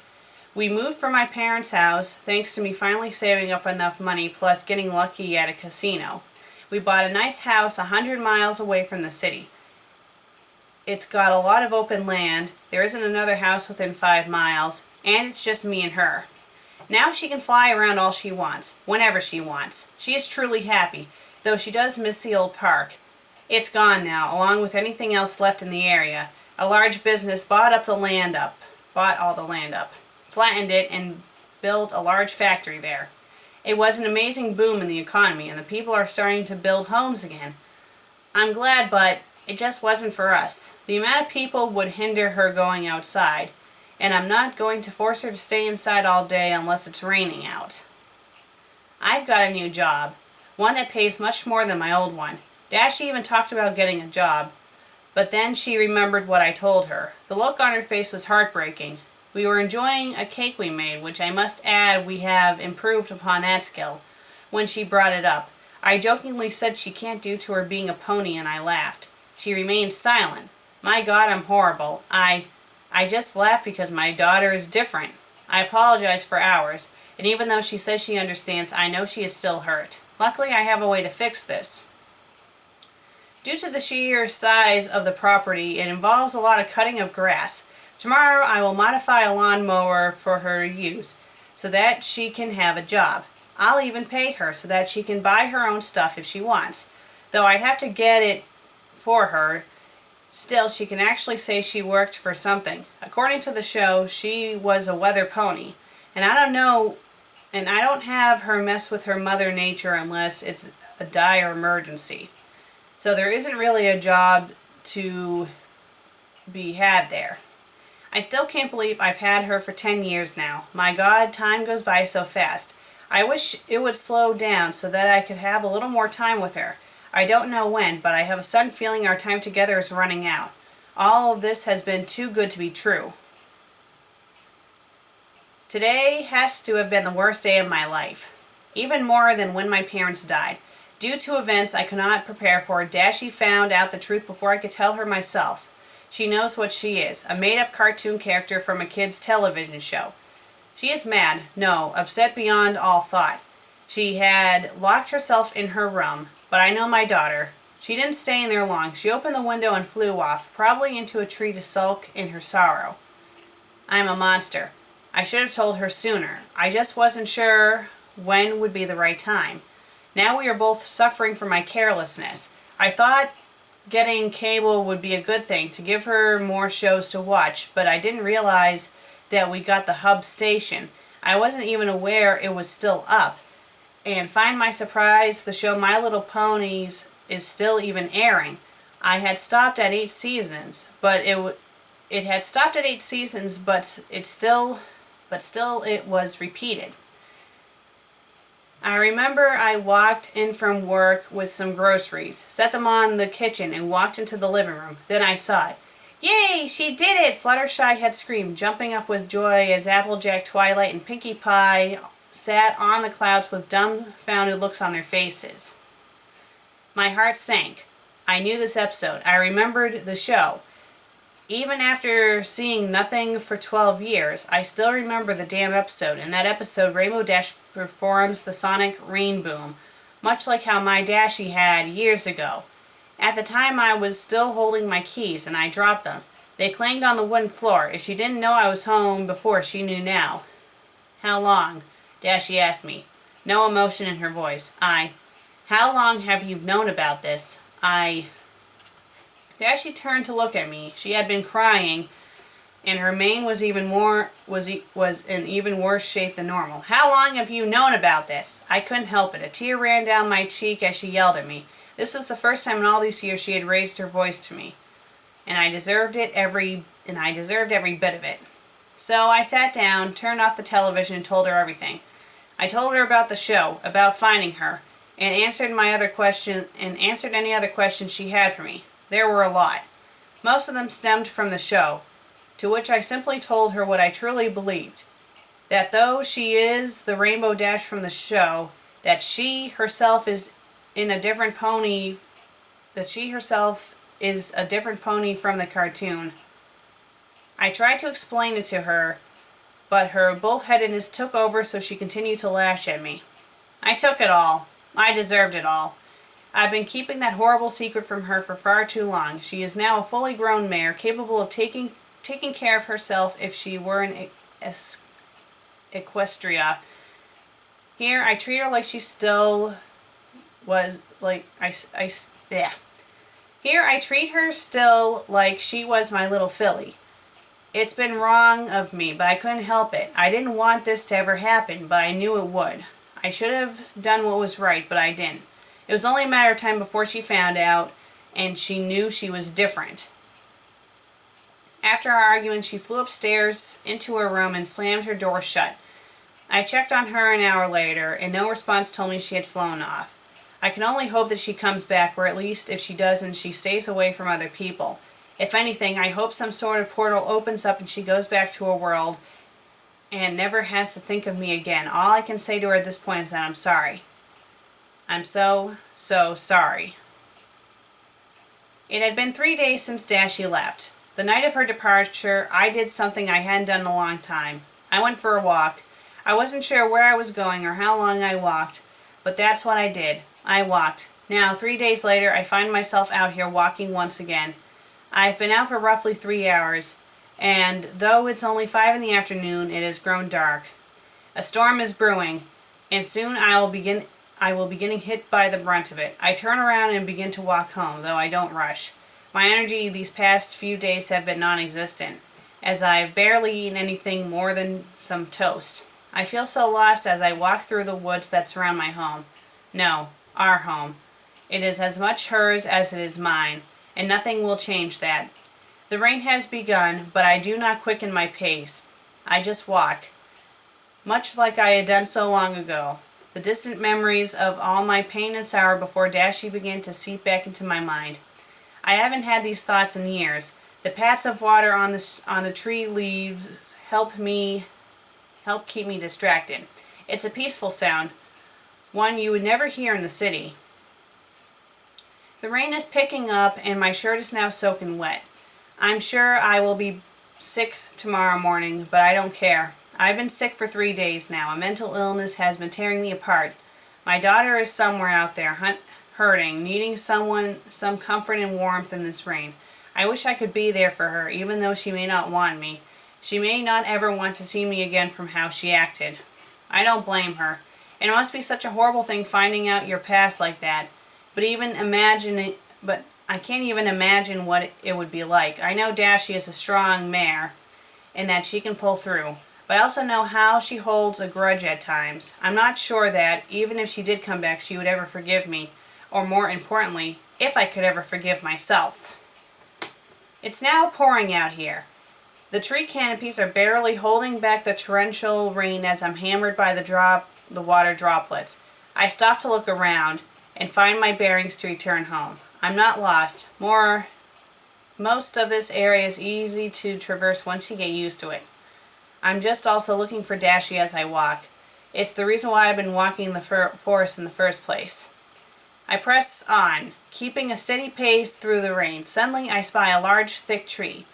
We moved from my parents' house thanks to me finally saving up enough money plus getting lucky at a casino. We bought a nice house 100 miles away from the city. It's got a lot of open land, there isn't another house within 5 miles, and it's just me and her. Now she can fly around all she wants, whenever she wants. She is truly happy, though she does miss the old park. It's gone now, along with anything else left in the area. A large business bought all the land up, flattened it, and built a large factory there. It was an amazing boom in the economy, and the people are starting to build homes again. I'm glad, but it just wasn't for us. The amount of people would hinder her going outside, and I'm not going to force her to stay inside all day unless it's raining out. I've got a new job, one that pays much more than my old one. Dashie even talked about getting a job, but then she remembered what I told her. The look on her face was heartbreaking. We were enjoying a cake we made, which I must add we have improved upon that skill, when she brought it up. I jokingly said she can't due to her being a pony, and I laughed. She remained silent. My God, I'm horrible. I just laughed because my daughter is different. I apologized for hours, and even though she says she understands, I know she is still hurt. Luckily, I have a way to fix this. Due to the sheer size of the property, it involves a lot of cutting of grass. Tomorrow I will modify a lawnmower for her to use, so that she can have a job. I'll even pay her so that she can buy her own stuff if she wants, though I'd have to get it for her. Still, she can actually say she worked for something. According to the show, she was a weather pony, and I don't have her mess with her mother nature unless it's a dire emergency. So there isn't really a job to be had there. I still can't believe I've had her for 10 years now. My God, time goes by so fast. I wish it would slow down so that I could have a little more time with her. I don't know when, but I have a sudden feeling our time together is running out. All of this has been too good to be true. Today has to have been the worst day of my life, even more than when my parents died. Due to events I could not prepare for, Dashie found out the truth before I could tell her myself. She knows what she is, a made-up cartoon character from a kid's television show. She is mad, no, upset beyond all thought. She had locked herself in her room, but I know my daughter. She didn't stay in there long. She opened the window and flew off, probably into a tree to sulk in her sorrow. I'm a monster. I should have told her sooner. I just wasn't sure when would be the right time. Now we are both suffering from my carelessness. I thought getting cable would be a good thing to give her more shows to watch, but I didn't realize that we got the hub station. I wasn't even aware it was still up. And find my surprise, the show My Little Ponies is still even airing. I had stopped at 8 seasons, but it had stopped at 8 seasons, but still it was repeated. I remember I walked in from work with some groceries, set them on the kitchen, and walked into the living room. Then I saw it. Yay! She did it! Fluttershy had screamed, jumping up with joy as Applejack, Twilight, and Pinkie Pie sat on the clouds with dumbfounded looks on their faces. My heart sank. I knew this episode. I remembered the show. Even after seeing nothing for 12 years, I still remember the damn episode. In that episode, Rainbow Dash performs the sonic rain boom, much like how my Dashie had years ago. At the time, I was still holding my keys, and I dropped them. They clanged on the wooden floor. If she didn't know I was home before, she knew now. How long? Dashie asked me. No emotion in her voice. How long have you known about this? Dashie turned to look at me. She had been crying, and her mane was in even worse shape than normal. How long have you known about this? I couldn't help it. A tear ran down my cheek as she yelled at me. This was the first time in all these years she had raised her voice to me, and I deserved every bit of it. So I sat down, turned off the television, and told her everything. I told her about the show, about finding her, and answered any other questions she had for me. There were a lot. Most of them stemmed from the show, to which I simply told her what I truly believed. That though she is the Rainbow Dash from the show, that she herself is a different pony from the cartoon. I tried to explain it to her, but her bullheadedness took over, so she continued to lash at me. I took it all. I deserved it all. I've been keeping that horrible secret from her for far too long. She is now a fully grown mare, capable of taking care of herself if she were in Equestria. Here, I treat her like she still was, Here, I treat her still like she was my little filly. It's been wrong of me, but I couldn't help it. I didn't want this to ever happen, but I knew it would. I should have done what was right, but I didn't. It was only a matter of time before she found out, and she knew she was different. After our argument, she flew upstairs into her room and slammed her door shut. I checked on her an hour later, and no response told me she had flown off. I can only hope that she comes back, or at least if she doesn't, she stays away from other people. If anything, I hope some sort of portal opens up and she goes back to her world and never has to think of me again. All I can say to her at this point is that I'm sorry. I'm so sorry. It had been 3 days since Dashie left. The night of her departure, I did something I hadn't done in a long time. I went for a walk. I wasn't sure where I was going or how long I walked, but that's what I did. I walked. Now, 3 days later, I find myself out here walking once again. I've been out for roughly 3 hours, and though it's only 5 in the afternoon, it has grown dark. A storm is brewing, and soon I will be getting hit by the brunt of it. I turn around and begin to walk home, though I don't rush. My energy these past few days have been non-existent, as I've barely eaten anything more than some toast. I feel so lost as I walk through the woods that surround my home. No, our home. It is as much hers as it is mine, and nothing will change that. The rain has begun, but I do not quicken my pace. I just walk, much like I had done so long ago. The distant memories of all my pain and sorrow before Dashie began to seep back into my mind. I haven't had these thoughts in years. The pats of water on the tree leaves help keep me distracted. It's a peaceful sound, one you would never hear in the city. The rain is picking up, and my shirt is now soaking wet. I'm sure I will be sick tomorrow morning, but I don't care. I've been sick for 3 days now. A mental illness has been tearing me apart. My daughter is somewhere out there, hurting, needing some comfort and warmth in this rain. I wish I could be there for her, even though she may not want me. She may not ever want to see me again from how she acted. I don't blame her. It must be such a horrible thing finding out your past like that. But I can't even imagine what it would be like. I know Dashie is a strong mare, and that she can pull through. But I also know how she holds a grudge at times. I'm not sure that, even if she did come back, she would ever forgive me. Or more importantly, if I could ever forgive myself. It's now pouring out here. The tree canopies are barely holding back the torrential rain as I'm hammered by the water droplets. I stop to look around and find my bearings to return home. I'm not lost. Most of this area is easy to traverse once you get used to it. I'm just also looking for Dashie as I walk. It's the reason why I've been walking in the forest in the first place. I press on, keeping a steady pace through the rain. Suddenly I spy a large, thick tree.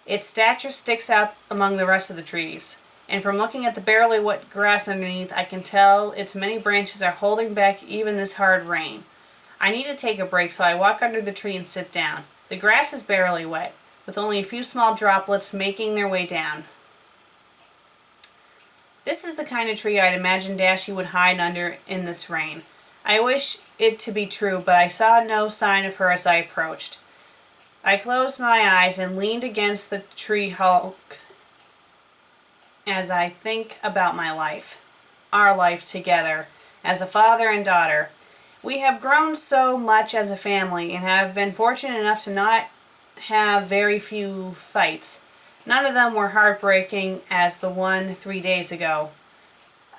Its stature sticks out among the rest of the trees, and from looking at the barely wet grass underneath, I can tell its many branches are holding back even this hard rain. I need to take a break, so I walk under the tree and sit down. The grass is barely wet. with only a few small droplets making their way down. This is the kind of tree I'd imagine Dashie would hide under in this rain. I wish it to be true, but I saw no sign of her as I approached. I closed my eyes and leaned against the tree hulk as I think about my life, our life together, as a father and daughter. We have grown so much as a family and have been fortunate enough to not have very few fights. None of them were heartbreaking as the one 3 days ago.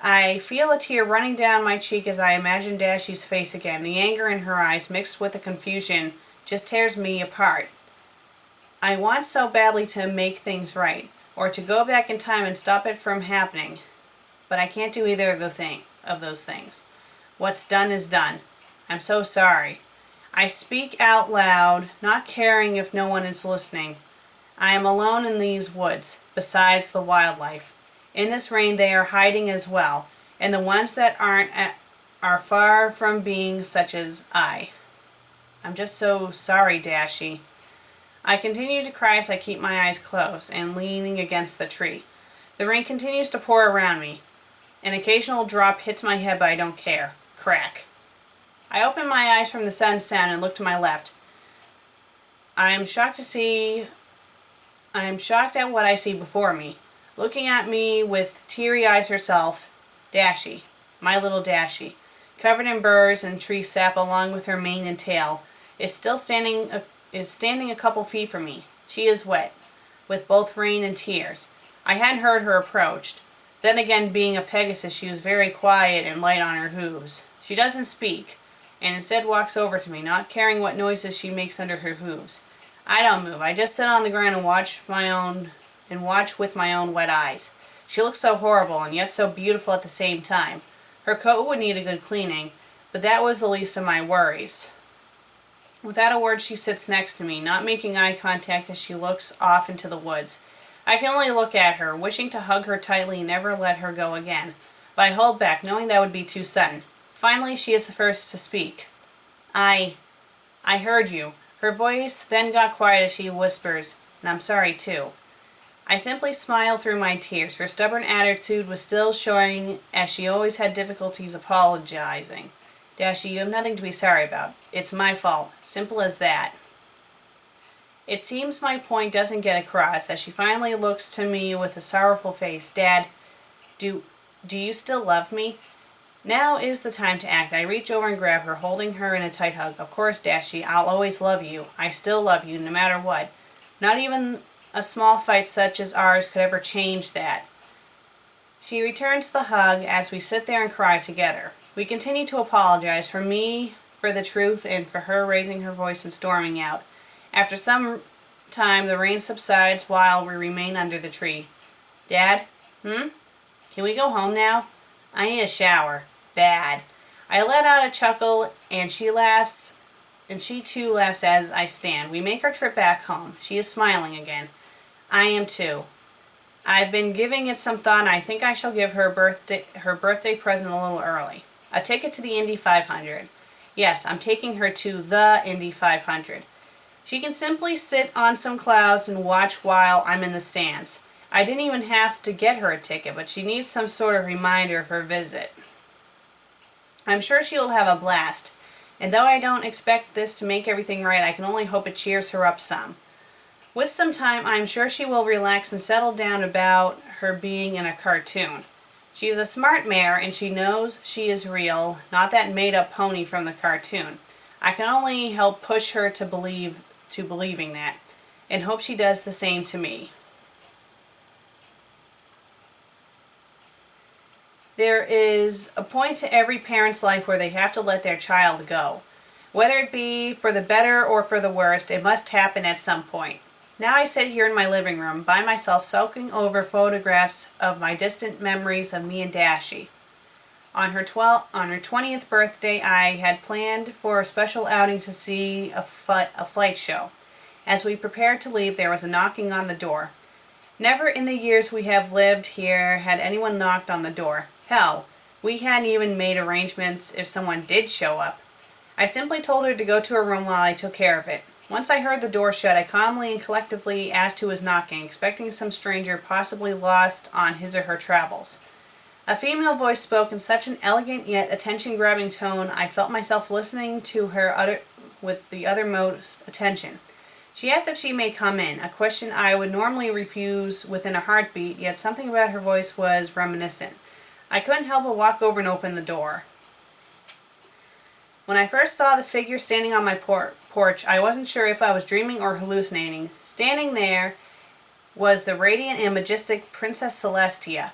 I feel a tear running down my cheek as I imagine Dashie's face again. The anger in her eyes mixed with the confusion just tears me apart. I want so badly to make things right, or to go back in time and stop it from happening, but I can't do either of those things. What's done is done. I'm so sorry. I speak out loud, not caring if no one is listening. I am alone in these woods, besides the wildlife. In this rain they are hiding as well, and the ones that aren't are far from being such as I. I'm just so sorry, Dashie. I continue to cry as I keep my eyes closed and leaning against the tree. The rain continues to pour around me. An occasional drop hits my head, but I don't care. Crack. I open my eyes from the sudden sound and look to my left. I am shocked at what I see before me. Looking at me with teary eyes herself, Dashie, my little Dashie, covered in burrs and tree sap along with her mane and tail, is standing a couple feet from me. She is wet, with both rain and tears. I hadn't heard her approached. Then again, being a Pegasus, she was very quiet and light on her hooves. She doesn't speak, and instead walks over to me, not caring what noises she makes under her hooves. I don't move. I just sit on the ground and watch with my own wet eyes. She looks so horrible and yet so beautiful at the same time. Her coat would need a good cleaning, but that was the least of my worries. Without a word, she sits next to me, not making eye contact as she looks off into the woods. I can only look at her, wishing to hug her tightly and never let her go again. But I hold back, knowing that would be too sudden. Finally, she is the first to speak. I heard you. Her voice then got quiet as she whispers, and I'm sorry too. I simply smiled through my tears. Her stubborn attitude was still showing as she always had difficulties apologizing. Dashie, you have nothing to be sorry about. It's my fault. Simple as that. It seems my point doesn't get across as she finally looks to me with a sorrowful face. Dad, do you still love me? Now is the time to act. I reach over and grab her, holding her in a tight hug. Of course, Dashie, I'll always love you. I still love you, no matter what. Not even a small fight such as ours could ever change that. She returns the hug as we sit there and cry together. We continue to apologize, for me for the truth and for her raising her voice and storming out. After some time, the rain subsides while we remain under the tree. Dad? Can we go home now? I need a shower. Bad. I let out a chuckle and she laughs, and she too laughs as I stand. We make our trip back home. She is smiling again. I am too. I've been giving it some thought and I think I shall give her birthday present a little early. A ticket to the Indy 500. Yes, I'm taking her to the Indy 500. She can simply sit on some clouds and watch while I'm in the stands. I didn't even have to get her a ticket, but she needs some sort of reminder of her visit. I'm sure she will have a blast, and though I don't expect this to make everything right, I can only hope it cheers her up some. With some time, I'm sure she will relax and settle down about her being in a cartoon. She is a smart mare, and she knows she is real, not that made-up pony from the cartoon. I can only help push her to believing that, and hope she does the same to me. There is a point to every parent's life where they have to let their child go. Whether it be for the better or for the worst, it must happen at some point. Now I sit here in my living room by myself, soaking over photographs of my distant memories of me and Dashie. On her 20th birthday, I had planned for a special outing to see a flight show. As we prepared to leave, there was a knocking on the door. Never in the years we have lived here had anyone knocked on the door. Hell, we hadn't even made arrangements if someone did show up. I simply told her to go to her room while I took care of it. Once I heard the door shut, I calmly and collectively asked who was knocking, expecting some stranger possibly lost on his or her travels. A female voice spoke in such an elegant yet attention-grabbing tone, I felt myself listening to her with the uttermost attention. She asked if she may come in, a question I would normally refuse within a heartbeat, yet something about her voice was reminiscent. I couldn't help but walk over and open the door. When I first saw the figure standing on my porch, I wasn't sure if I was dreaming or hallucinating. Standing there was the radiant and majestic Princess Celestia.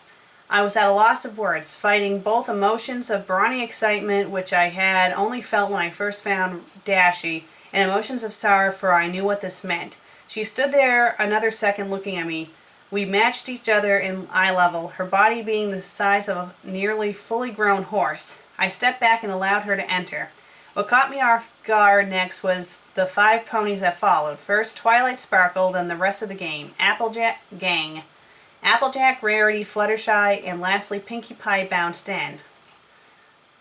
I was at a loss of words, fighting both emotions of brawny excitement, which I had only felt when I first found Dashie, and emotions of sorrow, for I knew what this meant. She stood there another second looking at me. We matched each other in eye level, her body being the size of a nearly fully grown horse. I stepped back and allowed her to enter. What caught me off guard next was the 5 ponies that followed. First, Twilight Sparkle, then the rest of the Applejack, Rarity, Fluttershy, and lastly Pinkie Pie bounced in.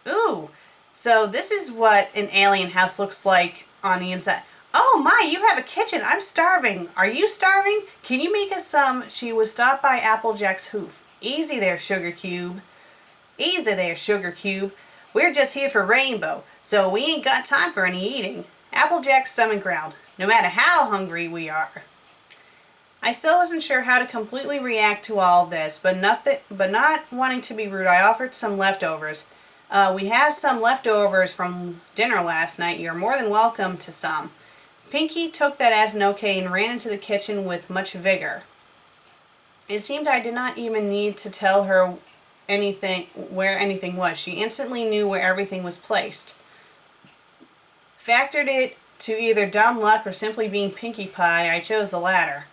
Ooh, so this is what an alien house looks like on the inside. Oh my, you have a kitchen. I'm starving. Are you starving? Can you make us some? She was stopped by Applejack's hoof. Easy there, Sugar Cube. Easy there, Sugar Cube. We're just here for Rainbow, so we ain't got time for any eating. Applejack's stomach growled. No matter how hungry we are. I still wasn't sure how to completely react to all of this, but not wanting to be rude, I offered some leftovers. We have some leftovers from dinner last night. You're more than welcome to some. Pinkie took that as an okay and ran into the kitchen with much vigor. It seemed I did not even need to tell her where anything was. She instantly knew where everything was placed. Factored it to either dumb luck or simply being Pinkie Pie, I chose the latter.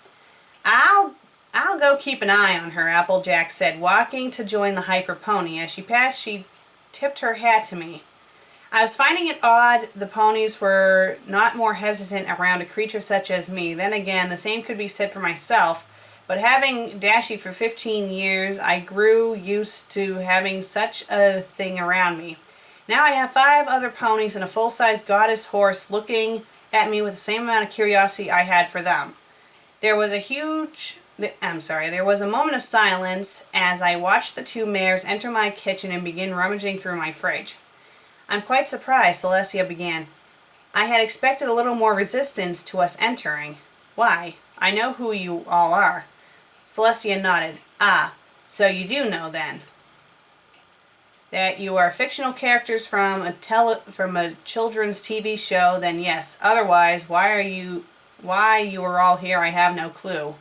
I'll go keep an eye on her, Applejack said, walking to join the hyper pony. As she passed, she tipped her hat to me. I was finding it odd the ponies were not more hesitant around a creature such as me. Then again, the same could be said for myself. But having Dashie for 15 years, I grew used to having such a thing around me. Now I have 5 other ponies and a full-size goddess horse looking at me with the same amount of curiosity I had for them. There was a moment of silence as I watched the 2 mares enter my kitchen and begin rummaging through my fridge. I'm quite surprised, Celestia began. I had expected a little more resistance to us entering. Why? I know who you all are. Celestia nodded. Ah, so you do know then. That you are fictional characters from a children's TV show, then yes. Otherwise, why you are all here, I have no clue.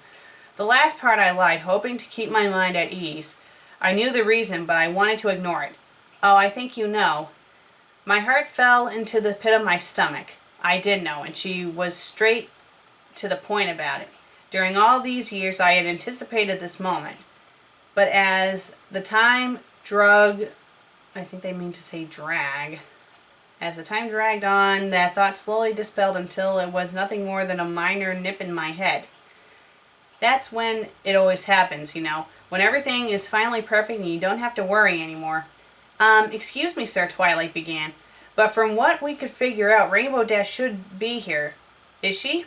The last part I lied, hoping to keep my mind at ease. I knew the reason, but I wanted to ignore it. Oh, I think you know. My heart fell into the pit of my stomach. I did know, and she was straight to the point about it. During all these years, I had anticipated this moment. But as the time drag. As the time dragged on, that thought slowly dispelled until it was nothing more than a minor nip in my head. That's when it always happens, you know, when everything is finally perfect and you don't have to worry anymore. Excuse me, sir, Twilight began, but from what we could figure out, Rainbow Dash should be here. Is she?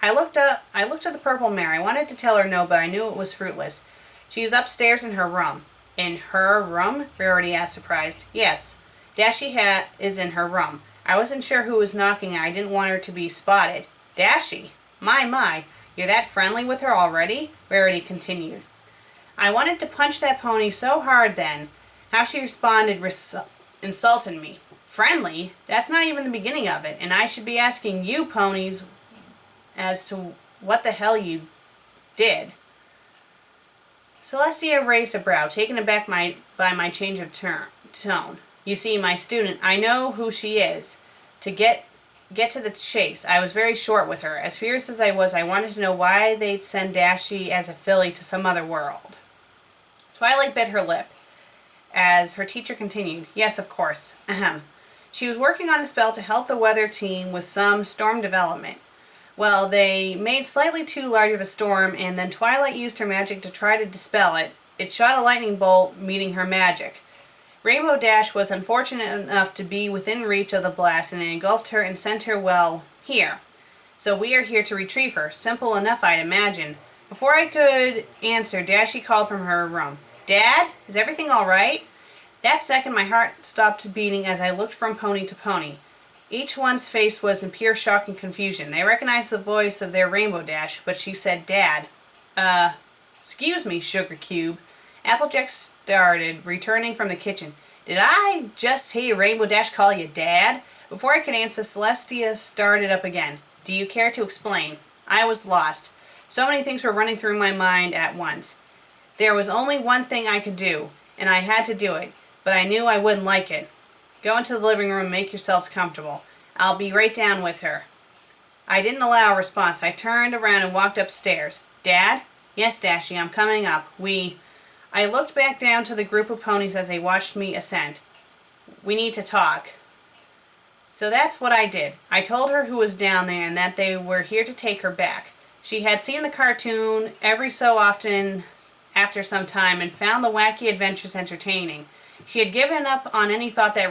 I looked at the purple mare. I wanted to tell her no, but I knew it was fruitless. She's upstairs in her room. In her room? Rarity asked, surprised. Yes. Dashie is in her room. I wasn't sure who was knocking and I didn't want her to be spotted. Dashie? My. You're that friendly with her already? Rarity continued. I wanted to punch that pony so hard then. How she responded insulted me. Friendly? That's not even the beginning of it, and I should be asking you ponies as to what the hell you did. Celestia raised a brow, taken aback by my change of tone. You see, my student, I know who she is. To get to the chase, I was very short with her. As fierce as I was, I wanted to know why they'd send Dashie as a filly to some other world. Twilight bit her lip as her teacher continued. Yes, of course. Ahem. She was working on a spell to help the weather team with some storm development. Well, they made slightly too large of a storm, and then Twilight used her magic to try to dispel it. It shot a lightning bolt, meeting her magic. Rainbow Dash was unfortunate enough to be within reach of the blast, and it engulfed her and sent her, well, here. So we are here to retrieve her. Simple enough, I'd imagine. Before I could answer, Dashie called from her room. Dad? Is everything all right? That second, my heart stopped beating as I looked from pony to pony. Each one's face was in pure shock and confusion. They recognized the voice of their Rainbow Dash, but she said, Dad. Excuse me, Sugar Cube. Applejack started, returning from the kitchen. Did I just hear Rainbow Dash call you Dad? Before I could answer, Celestia started up again. Do you care to explain? I was lost. So many things were running through my mind at once. There was only one thing I could do, and I had to do it, but I knew I wouldn't like it. Go into the living room and make yourselves comfortable. I'll be right down with her. I didn't allow a response. I turned around and walked upstairs. Dad? Yes, Dashie, I'm coming up. I looked back down to the group of ponies as they watched me ascend. We need to talk. So that's what I did. I told her who was down there and that they were here to take her back. She had seen the cartoon every so often after some time and found the wacky adventures entertaining. She had given up on any thought that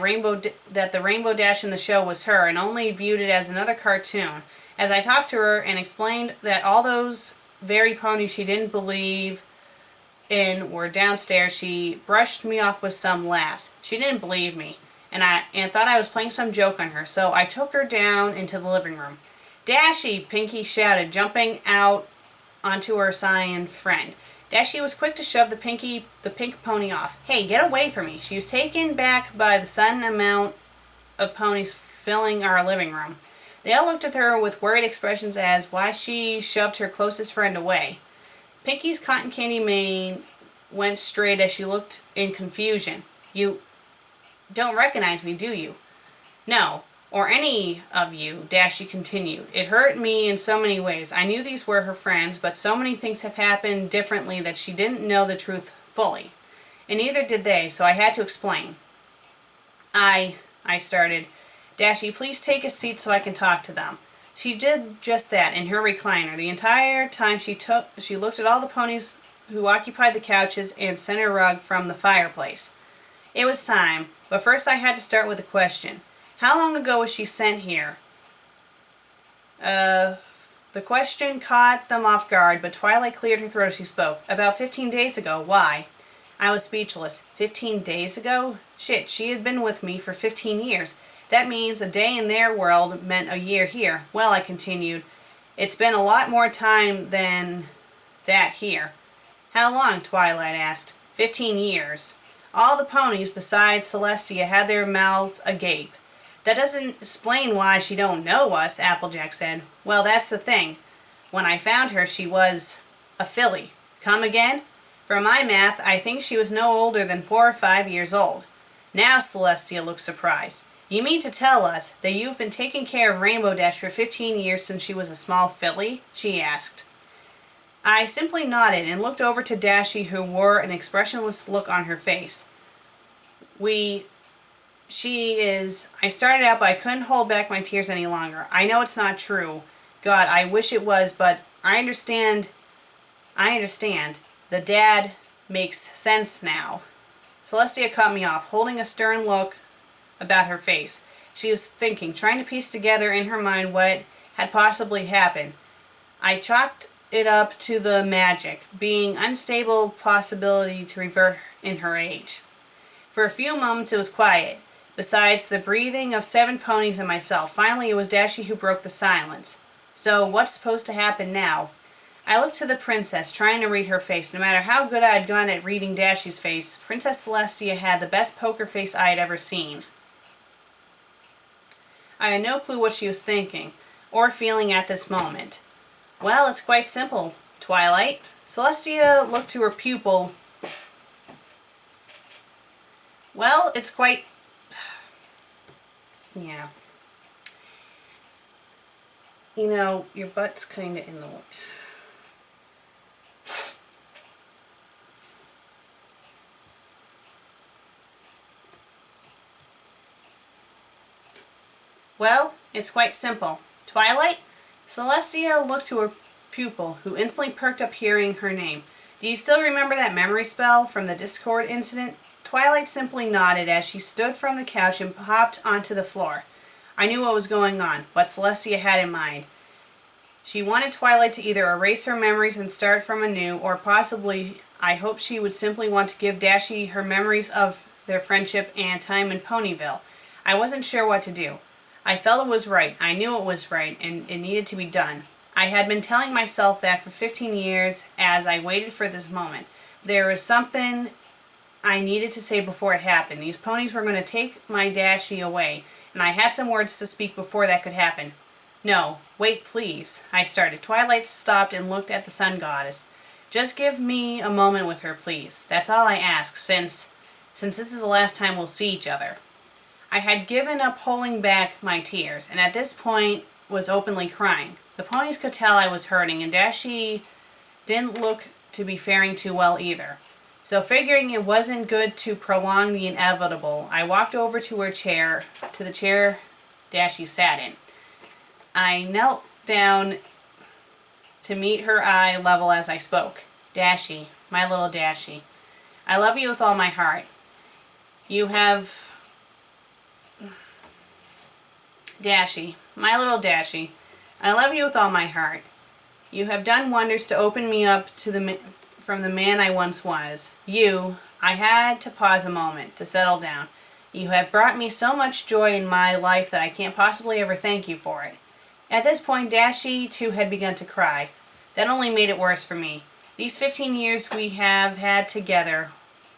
the Rainbow Dash in the show was her and only viewed it as another cartoon. As I talked to her and explained that all those very ponies she didn't believe in were downstairs, she brushed me off with some laughs. She didn't believe me and thought I was playing some joke on her, so I took her down into the living room. Dashie! Pinky shouted, jumping out onto her cyan friend. Dashie was quick to shove the pink pony off. Hey, get away from me. She was taken back by the sudden amount of ponies filling our living room. They all looked at her with worried expressions as why she shoved her closest friend away. Pinky's cotton candy mane went straight as she looked in confusion. You don't recognize me, do you? No, or any of you, Dashie continued. It hurt me in so many ways. I knew these were her friends, but so many things have happened differently that she didn't know the truth fully. And neither did they, so I had to explain. I started. Dashie, please take a seat so I can talk to them. She did just that in her recliner. The entire time she looked at all the ponies who occupied the couches and center rug from the fireplace. It was time, but first I had to start with a question. How long ago was she sent here? The question caught them off guard, but Twilight cleared her throat as she spoke. About 15 days ago. Why? I was speechless. 15 days ago? Shit, she had been with me for 15 years. That means a day in their world meant a year here. Well, I continued, it's been a lot more time than that here. How long? Twilight asked. 15 years. All the ponies besides Celestia had their mouths agape. That doesn't explain why she don't know us, Applejack said. Well, that's the thing. When I found her, she was a filly. Come again? From my math, I think she was no older than 4 or 5 years old. Now Celestia looked surprised. You mean to tell us that you've been taking care of Rainbow Dash for 15 years since she was a small filly? She asked. I simply nodded and looked over to Dashie, who wore an expressionless look on her face. I started out, but I couldn't hold back my tears any longer. I know it's not true. God, I wish it was, but I understand. The dad makes sense now. Celestia cut me off, holding a stern look about her face. She was thinking, trying to piece together in her mind what had possibly happened. I chalked it up to the magic, being unstable possibility to revert in her age. For a few moments it was quiet, besides the breathing of 7 ponies and myself. Finally it was Dashie who broke the silence. So what's supposed to happen now? I looked to the princess, trying to read her face. No matter how good I had gone at reading Dashie's face, Princess Celestia had the best poker face I had ever seen. I had no clue what she was thinking or feeling at this moment. Well, it's quite simple, Twilight. Celestia looked to her pupil. Well, it's quite... Yeah. You know, your butt's kind of in the way. Well, it's quite simple. Twilight? Celestia looked to her pupil, who instantly perked up hearing her name. Do you still remember that memory spell from the Discord incident? Twilight simply nodded as she stood from the couch and hopped onto the floor. I knew what was going on, what Celestia had in mind. She wanted Twilight to either erase her memories and start from anew, or possibly, I hoped she would simply want to give Dashie her memories of their friendship and time in Ponyville. I wasn't sure what to do. I felt it was right. I knew it was right, and it needed to be done. I had been telling myself that for 15 years as I waited for this moment. There was something I needed to say before it happened. These ponies were going to take my Dashie away, and I had some words to speak before that could happen. No, wait please, I started. Twilight stopped and looked at the sun goddess. Just give me a moment with her, please. That's all I ask, since this is the last time we'll see each other. I had given up holding back my tears, and at this point was openly crying. The ponies could tell I was hurting, and Dashie didn't look to be faring too well either. So figuring it wasn't good to prolong the inevitable, I walked over to the chair Dashie sat in. I knelt down to meet her eye level as I spoke. Dashie, my little Dashie, I love you with all my heart. Dashie, my little Dashie, I love you with all my heart. You have done wonders to open me up to from the man I once was. I had to pause a moment to settle down. You have brought me so much joy in my life that I can't possibly ever thank you for it. At this point, Dashie, too, had begun to cry. That only made it worse for me. These 15 years we have had together,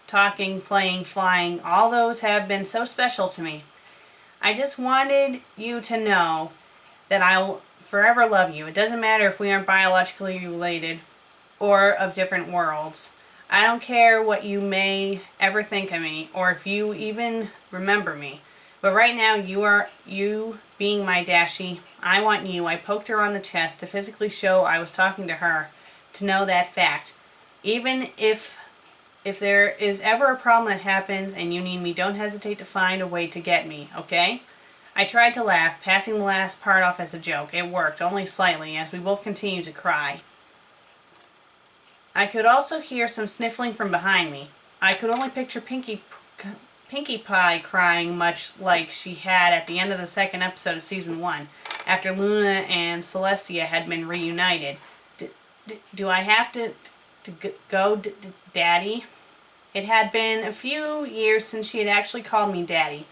talking, playing, flying, all those have been so special to me. I just wanted you to know that I'll forever love you. It doesn't matter if we aren't biologically related or of different worlds. I don't care what you may ever think of me or if you even remember me. But right now, you being my Dashie, I want you. I poked her on the chest to physically show I was talking to her, to know that fact. Even if there is ever a problem that happens and you need me, don't hesitate to find a way to get me, okay? I tried to laugh, passing the last part off as a joke. It worked, only slightly, as we both continued to cry. I could also hear some sniffling from behind me. I could only picture Pinkie Pie crying much like she had at the end of the second episode of Season 1, after Luna and Celestia had been reunited. Do I have to go, Daddy? It had been a few years since she had actually called me Daddy.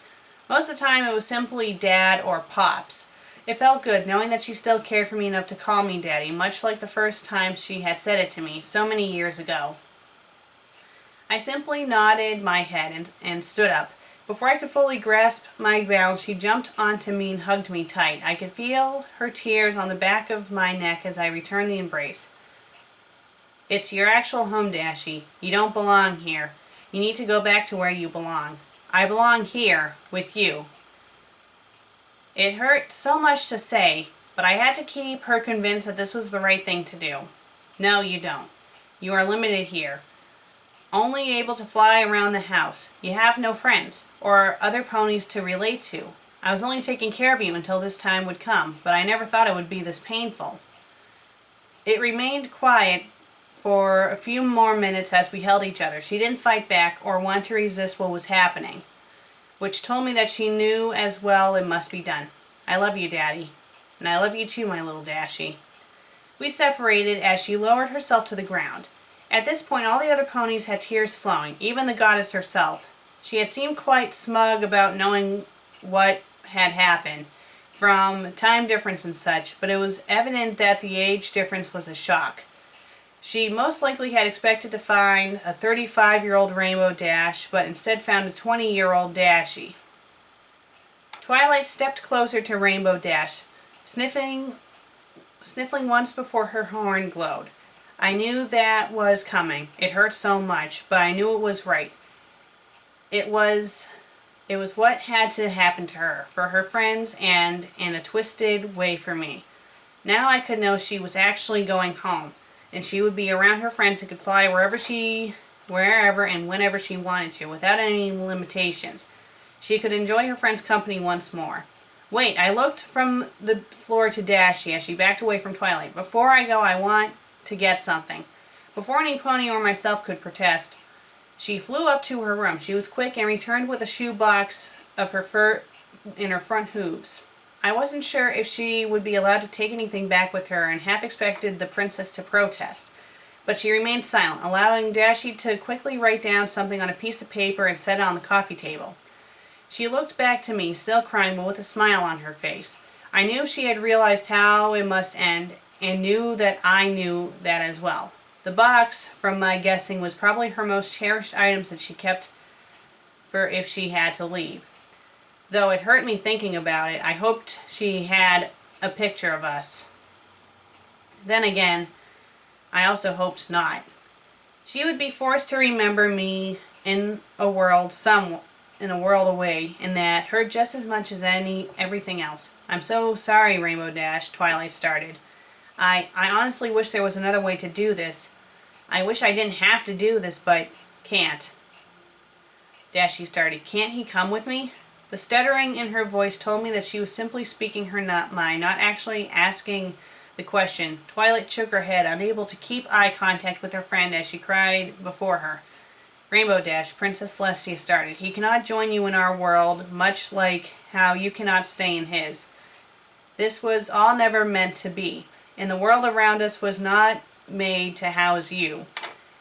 Most of the time it was simply Dad or Pops. It felt good knowing that she still cared for me enough to call me Daddy, much like the first time she had said it to me so many years ago. I simply nodded my head and stood up. Before I could fully grasp my balance, she jumped onto me and hugged me tight. I could feel her tears on the back of my neck as I returned the embrace. It's your actual home, Dashie. You don't belong here. You need to go back to where you belong. I belong here, with you. It hurt so much to say, but I had to keep her convinced that this was the right thing to do. No, you don't. You are limited here. Only able to fly around the house. You have no friends, or other ponies to relate to. I was only taking care of you until this time would come, but I never thought it would be this painful. It remained quiet for a few more minutes as we held each other. She didn't fight back or want to resist what was happening, which told me that she knew as well it must be done. I love you, Daddy. And I love you too, my little Dashie. We separated as she lowered herself to the ground. At this point, all the other ponies had tears flowing, even the goddess herself. She had seemed quite smug about knowing what had happened, from time difference and such, but it was evident that the age difference was a shock. She most likely had expected to find a 35-year-old Rainbow Dash, but instead found a 20-year-old Dashie. Twilight stepped closer to Rainbow Dash, sniffling once before her horn glowed. I knew that was coming. It hurt so much, but I knew it was right. It was what had to happen to her, for her friends, and in a twisted way for me. Now I could know she was actually going home, and she would be around her friends and could fly wherever and whenever she wanted to, without any limitations. She could enjoy her friends' company once more. Wait, I looked from the floor to Dashie as she backed away from Twilight. Before I go, I want to get something. Before any pony or myself could protest, she flew up to her room. She was quick and returned with a shoe box of her fur in her front hooves. I wasn't sure if she would be allowed to take anything back with her and half expected the princess to protest. But she remained silent, allowing Dashie to quickly write down something on a piece of paper and set it on the coffee table. She looked back to me, still crying but with a smile on her face. I knew she had realized how it must end and knew that I knew that as well. The box, from my guessing, was probably her most cherished items that she kept for if she had to leave. Though it hurt me thinking about it, I hoped she had a picture of us. Then again, I also hoped not. She would be forced to remember me in a world away, and that hurt just as much as everything else. I'm so sorry, Rainbow Dash, Twilight started. I honestly wish there was another way to do this. I wish I didn't have to do this, but can't. Dashie started. Can't he come with me? The stuttering in her voice told me that she was simply speaking her mind, not actually asking the question. Twilight shook her head, unable to keep eye contact with her friend as she cried before her. Rainbow Dash, Princess Celestia started. He cannot join you in our world, much like how you cannot stay in his. This was all never meant to be, and the world around us was not made to house you.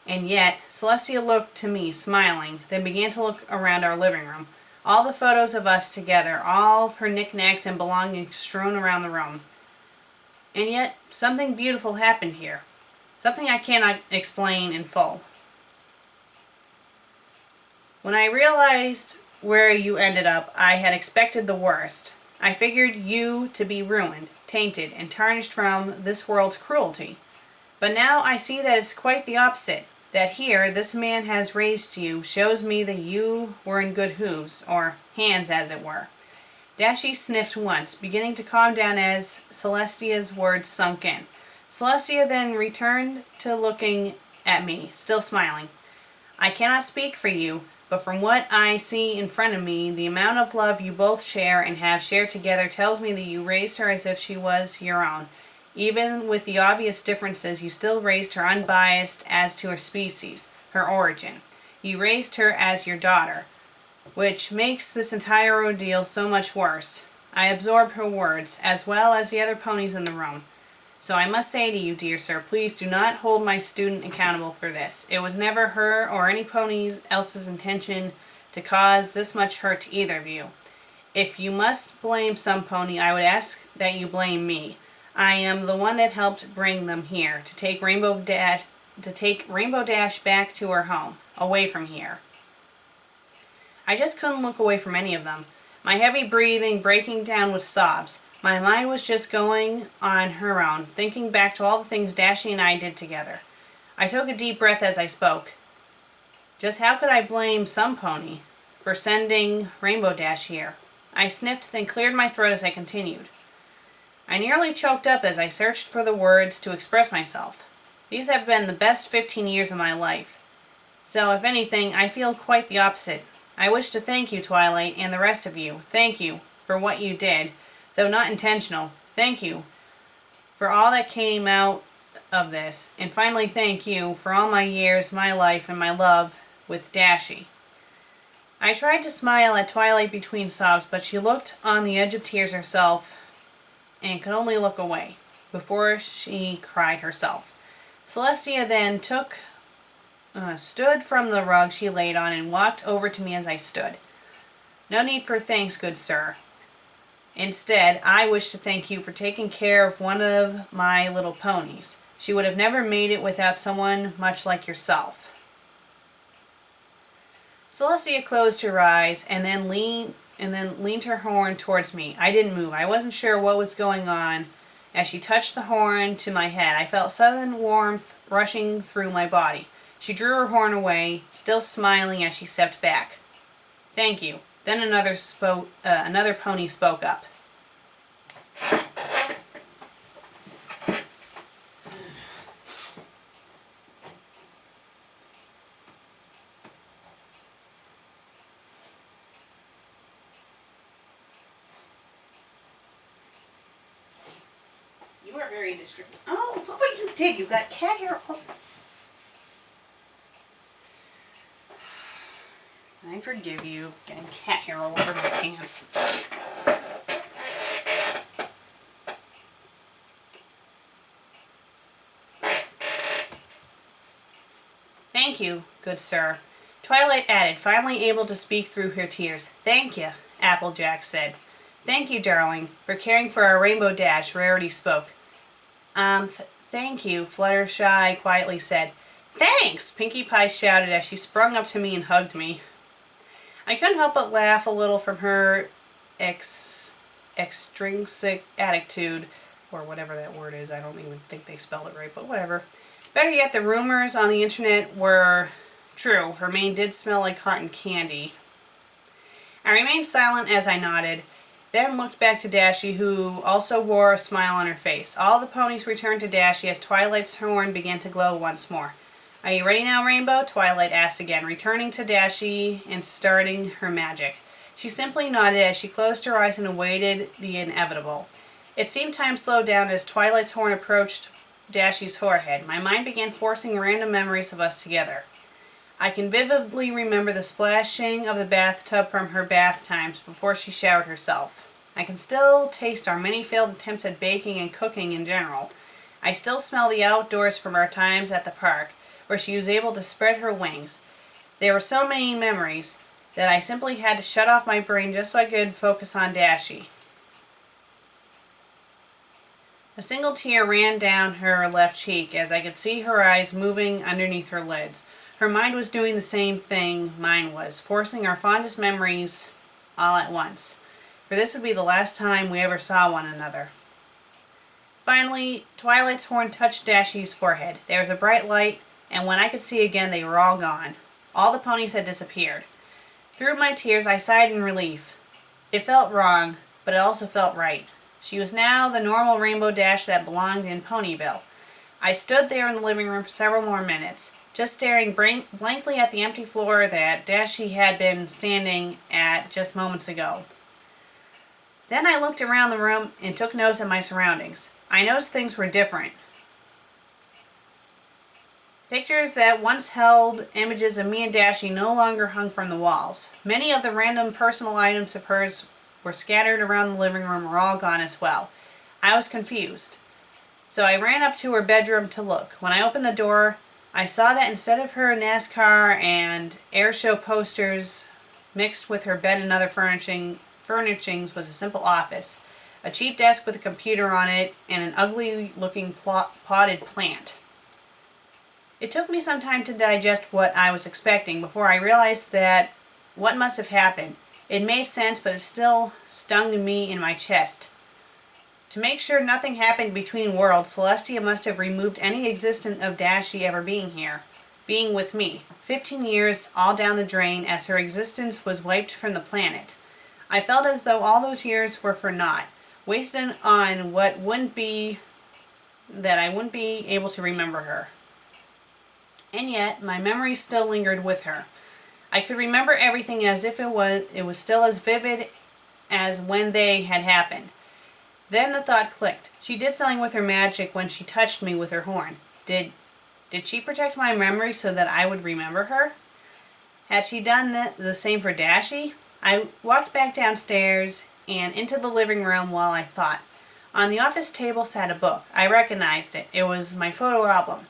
And yet, Celestia looked to me, smiling, then began to look around our living room. All the photos of us together, all of her knickknacks and belongings strewn around the room. And yet, something beautiful happened here. Something I cannot explain in full. When I realized where you ended up, I had expected the worst. I figured you to be ruined, tainted, and tarnished from this world's cruelty. But now I see that it's quite the opposite. That here, this man has raised you, shows me that you were in good hooves, or hands as it were. Dashie sniffed once, beginning to calm down as Celestia's words sunk in. Celestia then returned to looking at me, still smiling. I cannot speak for you, but from what I see in front of me, the amount of love you both share and have shared together tells me that you raised her as if she was your own. Even with the obvious differences, you still raised her unbiased as to her species, her origin. You raised her as your daughter, which makes this entire ordeal so much worse. I absorbed her words, as well as the other ponies in the room. So I must say to you, dear sir, please do not hold my student accountable for this. It was never her or any pony else's intention to cause this much hurt to either of you. If you must blame some pony, I would ask that you blame me. I am the one that helped bring them here, to take Rainbow Dash back to her home, away from here. I just couldn't look away from any of them. My heavy breathing breaking down with sobs. My mind was just going on her own, thinking back to all the things Dashie and I did together. I took a deep breath as I spoke. Just how could I blame some pony for sending Rainbow Dash here? I sniffed, then cleared my throat as I continued. I nearly choked up as I searched for the words to express myself. These have been the best 15 years of my life. So, if anything, I feel quite the opposite. I wish to thank you, Twilight, and the rest of you. Thank you for what you did, though not intentional. Thank you for all that came out of this. And finally, thank you for all my years, my life, and my love with Dashie. I tried to smile at Twilight between sobs, but she looked on the edge of tears herself and could only look away before she cried herself. Celestia then stood from the rug she laid on and walked over to me as I stood. No need for thanks, good sir. Instead, I wish to thank you for taking care of one of my little ponies. She would have never made it without someone much like yourself. Celestia closed her eyes and then leaned her horn towards me. I didn't move. I wasn't sure what was going on. As she touched the horn to my head, I felt sudden warmth rushing through my body. She drew her horn away, still smiling as she stepped back. Thank you. Then another pony spoke up. You are very distracted. Oh, look what you did. You got cat hair all... I forgive you getting cat hair all over my pants. you, good sir," Twilight added, finally able to speak through her tears. "Thank you," Applejack said. "Thank you, darling, for caring for our Rainbow Dash," Rarity spoke. Thank you," Fluttershy quietly said. "Thanks!" Pinkie Pie shouted as she sprung up to me and hugged me. I couldn't help but laugh a little from her extrinsic attitude, or whatever that word is. I don't even think they spelled it right, but whatever. Better yet, the rumors on the internet were true. Her mane did smell like cotton candy. I remained silent as I nodded, then looked back to Dashie, who also wore a smile on her face. All the ponies returned to Dashie as Twilight's horn began to glow once more. "Are you ready now, Rainbow?" Twilight asked again, returning to Dashie and starting her magic. She simply nodded as she closed her eyes and awaited the inevitable. It seemed time slowed down as Twilight's horn approached Dashie's forehead. My mind began forcing random memories of us together. I can vividly remember the splashing of the bathtub from her bath times before she showered herself. I can still taste our many failed attempts at baking and cooking in general. I still smell the outdoors from our times at the park, where she was able to spread her wings. There were so many memories that I simply had to shut off my brain just so I could focus on Dashie. A single tear ran down her left cheek as I could see her eyes moving underneath her lids. Her mind was doing the same thing mine was, forcing our fondest memories all at once. For this would be the last time we ever saw one another. Finally, Twilight's horn touched Dashie's forehead. There was a bright light, and when I could see again, they were all gone. All the ponies had disappeared. Through my tears, I sighed in relief. It felt wrong, but it also felt right. She was now the normal Rainbow Dash that belonged in Ponyville. I stood there in the living room for several more minutes, just staring blankly at the empty floor that Dashie had been standing at just moments ago. Then I looked around the room and took notice of my surroundings. I noticed things were different. Pictures that once held images of me and Dashie no longer hung from the walls. Many of the random personal items of hers were scattered around the living room were all gone as well. I was confused. So I ran up to her bedroom to look. When I opened the door, I saw that instead of her NASCAR and air show posters mixed with her bed and other furnishings was a simple office. A cheap desk with a computer on it and an ugly looking potted plant. It took me some time to digest what I was expecting before I realized that what must have happened. It made sense, but it still stung me in my chest. To make sure nothing happened between worlds, Celestia must have removed any existence of Dashie ever being here, being with me. 15 years all down the drain as her existence was wiped from the planet. I felt as though all those years were for naught, wasted on what wouldn't be, that I wouldn't be able to remember her. And yet, my memories still lingered with her. I could remember everything as if it was still as vivid as when they had happened. Then the thought clicked. She did something with her magic when she touched me with her horn. Did she protect my memory so that I would remember her? Had she done the same for Dashie? I walked back downstairs and into the living room while I thought. On the office table sat a book. I recognized it. It was my photo album.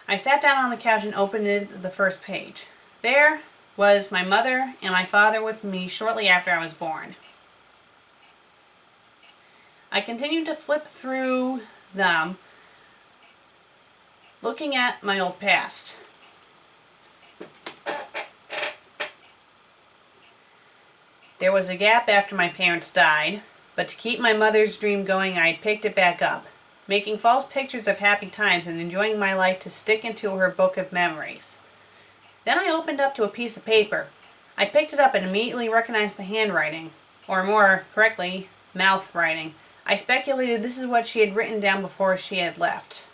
I sat down on the couch and opened the first page. There was my mother and my father with me shortly after I was born. I continued to flip through them, looking at my old past. There was a gap after my parents died, but to keep my mother's dream going, I picked it back up, making false pictures of happy times and enjoying my life to stick into her book of memories. Then I opened up to a piece of paper. I picked it up and immediately recognized the handwriting, or more correctly, mouth writing. I speculated this is what she had written down before she had left.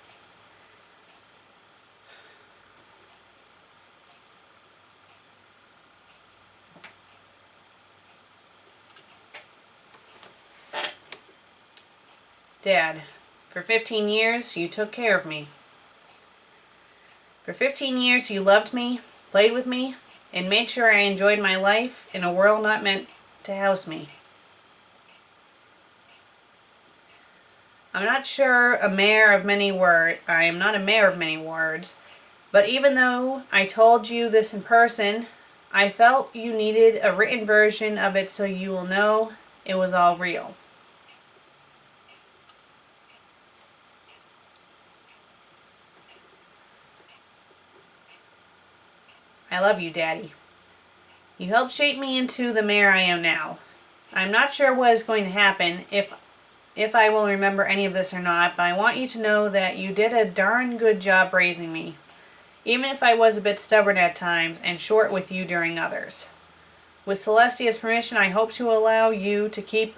Dad, for 15 years you took care of me. For 15 years you loved me, played with me, and made sure I enjoyed my life in a world not meant to house me. I am not a mayor of many words, But even though I told you this in person, I felt you needed a written version of it so you will know it was all real. I love you, Daddy. You helped shape me into the mayor I am now. I'm not sure what is going to happen, if I will remember any of this or not, but I want you to know that you did a darn good job raising me, even if I was a bit stubborn at times and short with you during others. With Celestia's permission, I hope to allow you to keep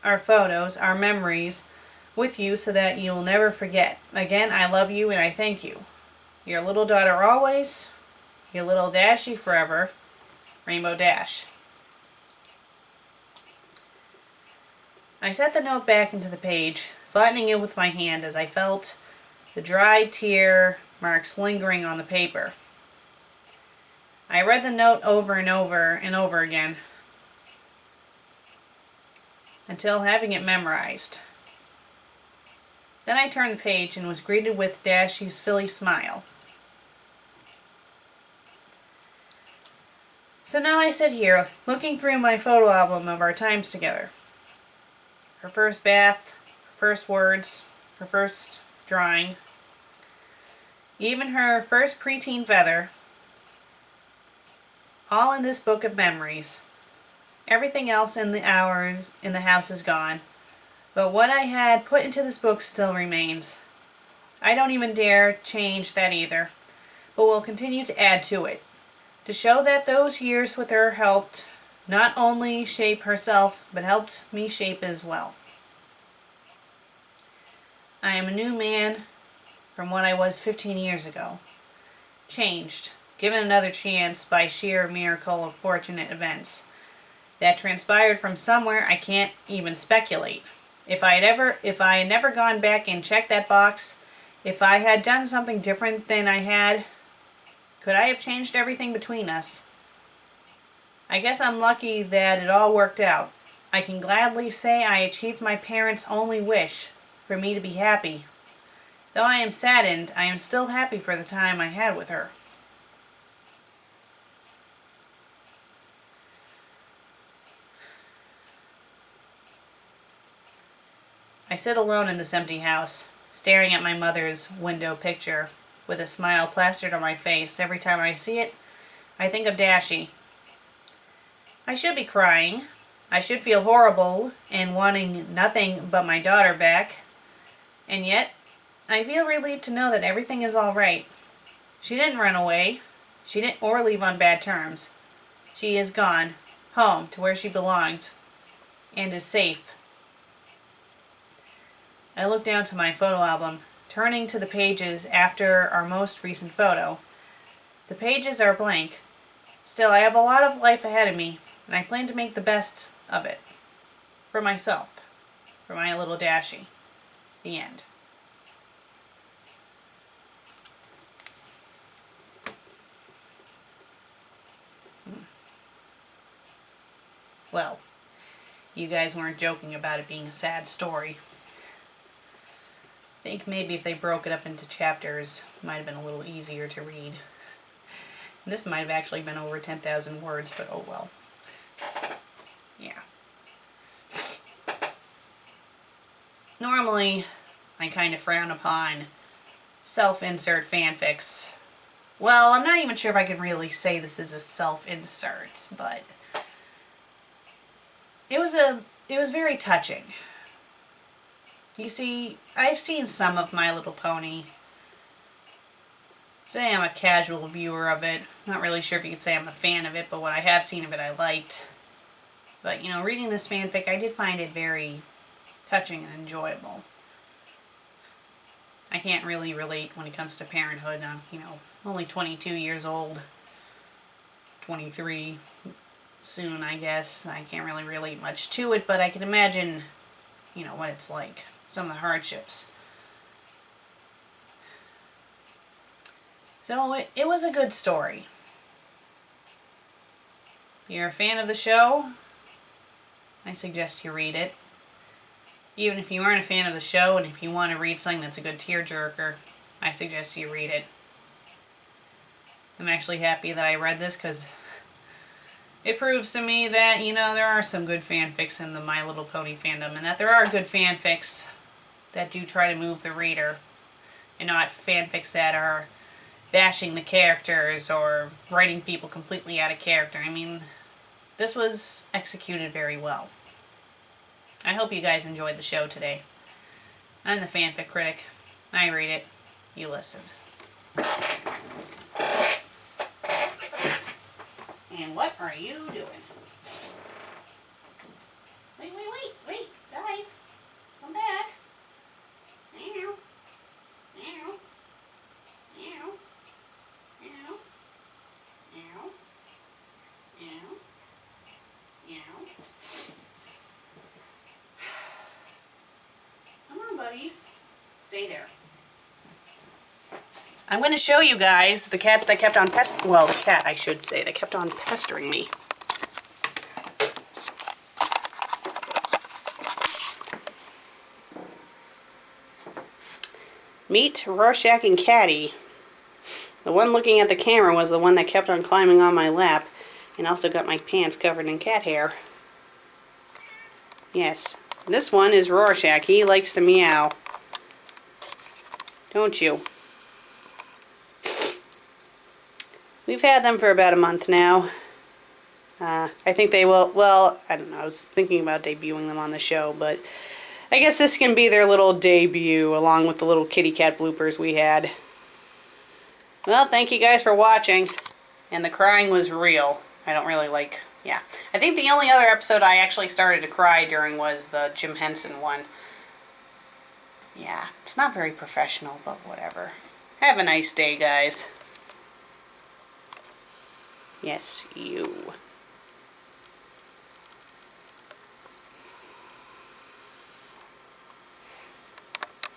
our photos, our memories, with you so that you'll never forget. Again, I love you and I thank you. Your little daughter always, your little Dashie forever, Rainbow Dash. I set the note back into the page, flattening it with my hand as I felt the dry tear marks lingering on the paper. I read the note over and over again until having it memorized. Then I turned the page and was greeted with Dashie's silly smile. So now I sit here, looking through my photo album of our times together. Her first bath, her first words, her first drawing, even her first preteen feather, all in this book of memories. Everything else in the hours in the house is gone, but what I had put into this book still remains. I don't even dare change that either, but will continue to add to it, to show that those years with her helped not only shape herself, but helped me shape as well. I am a new man from what I was 15 years ago. Changed, given another chance by sheer miracle of fortunate events that transpired from somewhere I can't even speculate. If I had never gone back and checked that box, if I had done something different than I had, could I have changed everything between us? I guess I'm lucky that it all worked out. I can gladly say I achieved my parents' only wish, for me to be happy. Though I am saddened, I am still happy for the time I had with her. I sit alone in this empty house, staring at my mother's window picture, with a smile plastered on my face. Every time I see it, I think of Dashie. I should be crying. I should feel horrible and wanting nothing but my daughter back. And yet, I feel relieved to know that everything is all right. She didn't run away. She didn't or leave on bad terms. She is gone, home to where she belongs, and is safe. I look down to my photo album, turning to the pages after our most recent photo. The pages are blank. Still, I have a lot of life ahead of me, and I plan to make the best of it. For myself. For my little Dashie. The end. Well, you guys weren't joking about it being a sad story. I think maybe if they broke it up into chapters, it might have been a little easier to read. This might have actually been over 10,000 words, but oh well. Yeah. Normally, I kind of frown upon self-insert fanfics. Well, I'm not even sure if I could really say this is a self-insert, but it was very touching. You see, I've seen some of My Little Pony. Say I'm a casual viewer of it. Not really sure if you could say I'm a fan of it, but what I have seen of it I liked. But, you know, reading this fanfic, I did find it very touching and enjoyable. I can't really relate when it comes to parenthood. I'm, only 22 years old. 23 soon, I guess. I can't really relate much to it, but I can imagine, what it's like. Some of the hardships. So it was a good story. If you're a fan of the show, I suggest you read it. Even if you aren't a fan of the show and if you want to read something that's a good tearjerker, I suggest you read it. I'm actually happy that I read this because it proves to me that, you know, there are some good fanfics in the My Little Pony fandom, and that there are good fanfics that do try to move the reader, and not fanfics that are bashing the characters or writing people completely out of character. I mean, this was executed very well. I hope you guys enjoyed the show today. I'm the FanFic Critic. I read it. You listen. And what are you doing? Wait, guys. Come back. Meow. Meow. Meow. Meow. Meow. Meow. Meow. Come on, buddies. Stay there. I'm going to show you guys the cats that kept on well, the cat, I should say, that kept on pestering me. Meet Rorschach and Catty. The one looking at the camera was the one that kept on climbing on my lap and also got my pants covered in cat hair. Yes, this one is Rorschach. He likes to meow. Don't you? We've had them for about a month now. I think they will, well, I don't know, I was thinking about debuting them on the show, but I guess this can be their little debut along with the little kitty cat bloopers we had. Well, thank you guys for watching. And the crying was real. I don't really like, yeah. I think the only other episode I actually started to cry during was the Jim Henson one. Yeah, it's not very professional, but whatever. Have a nice day, guys. Yes, you.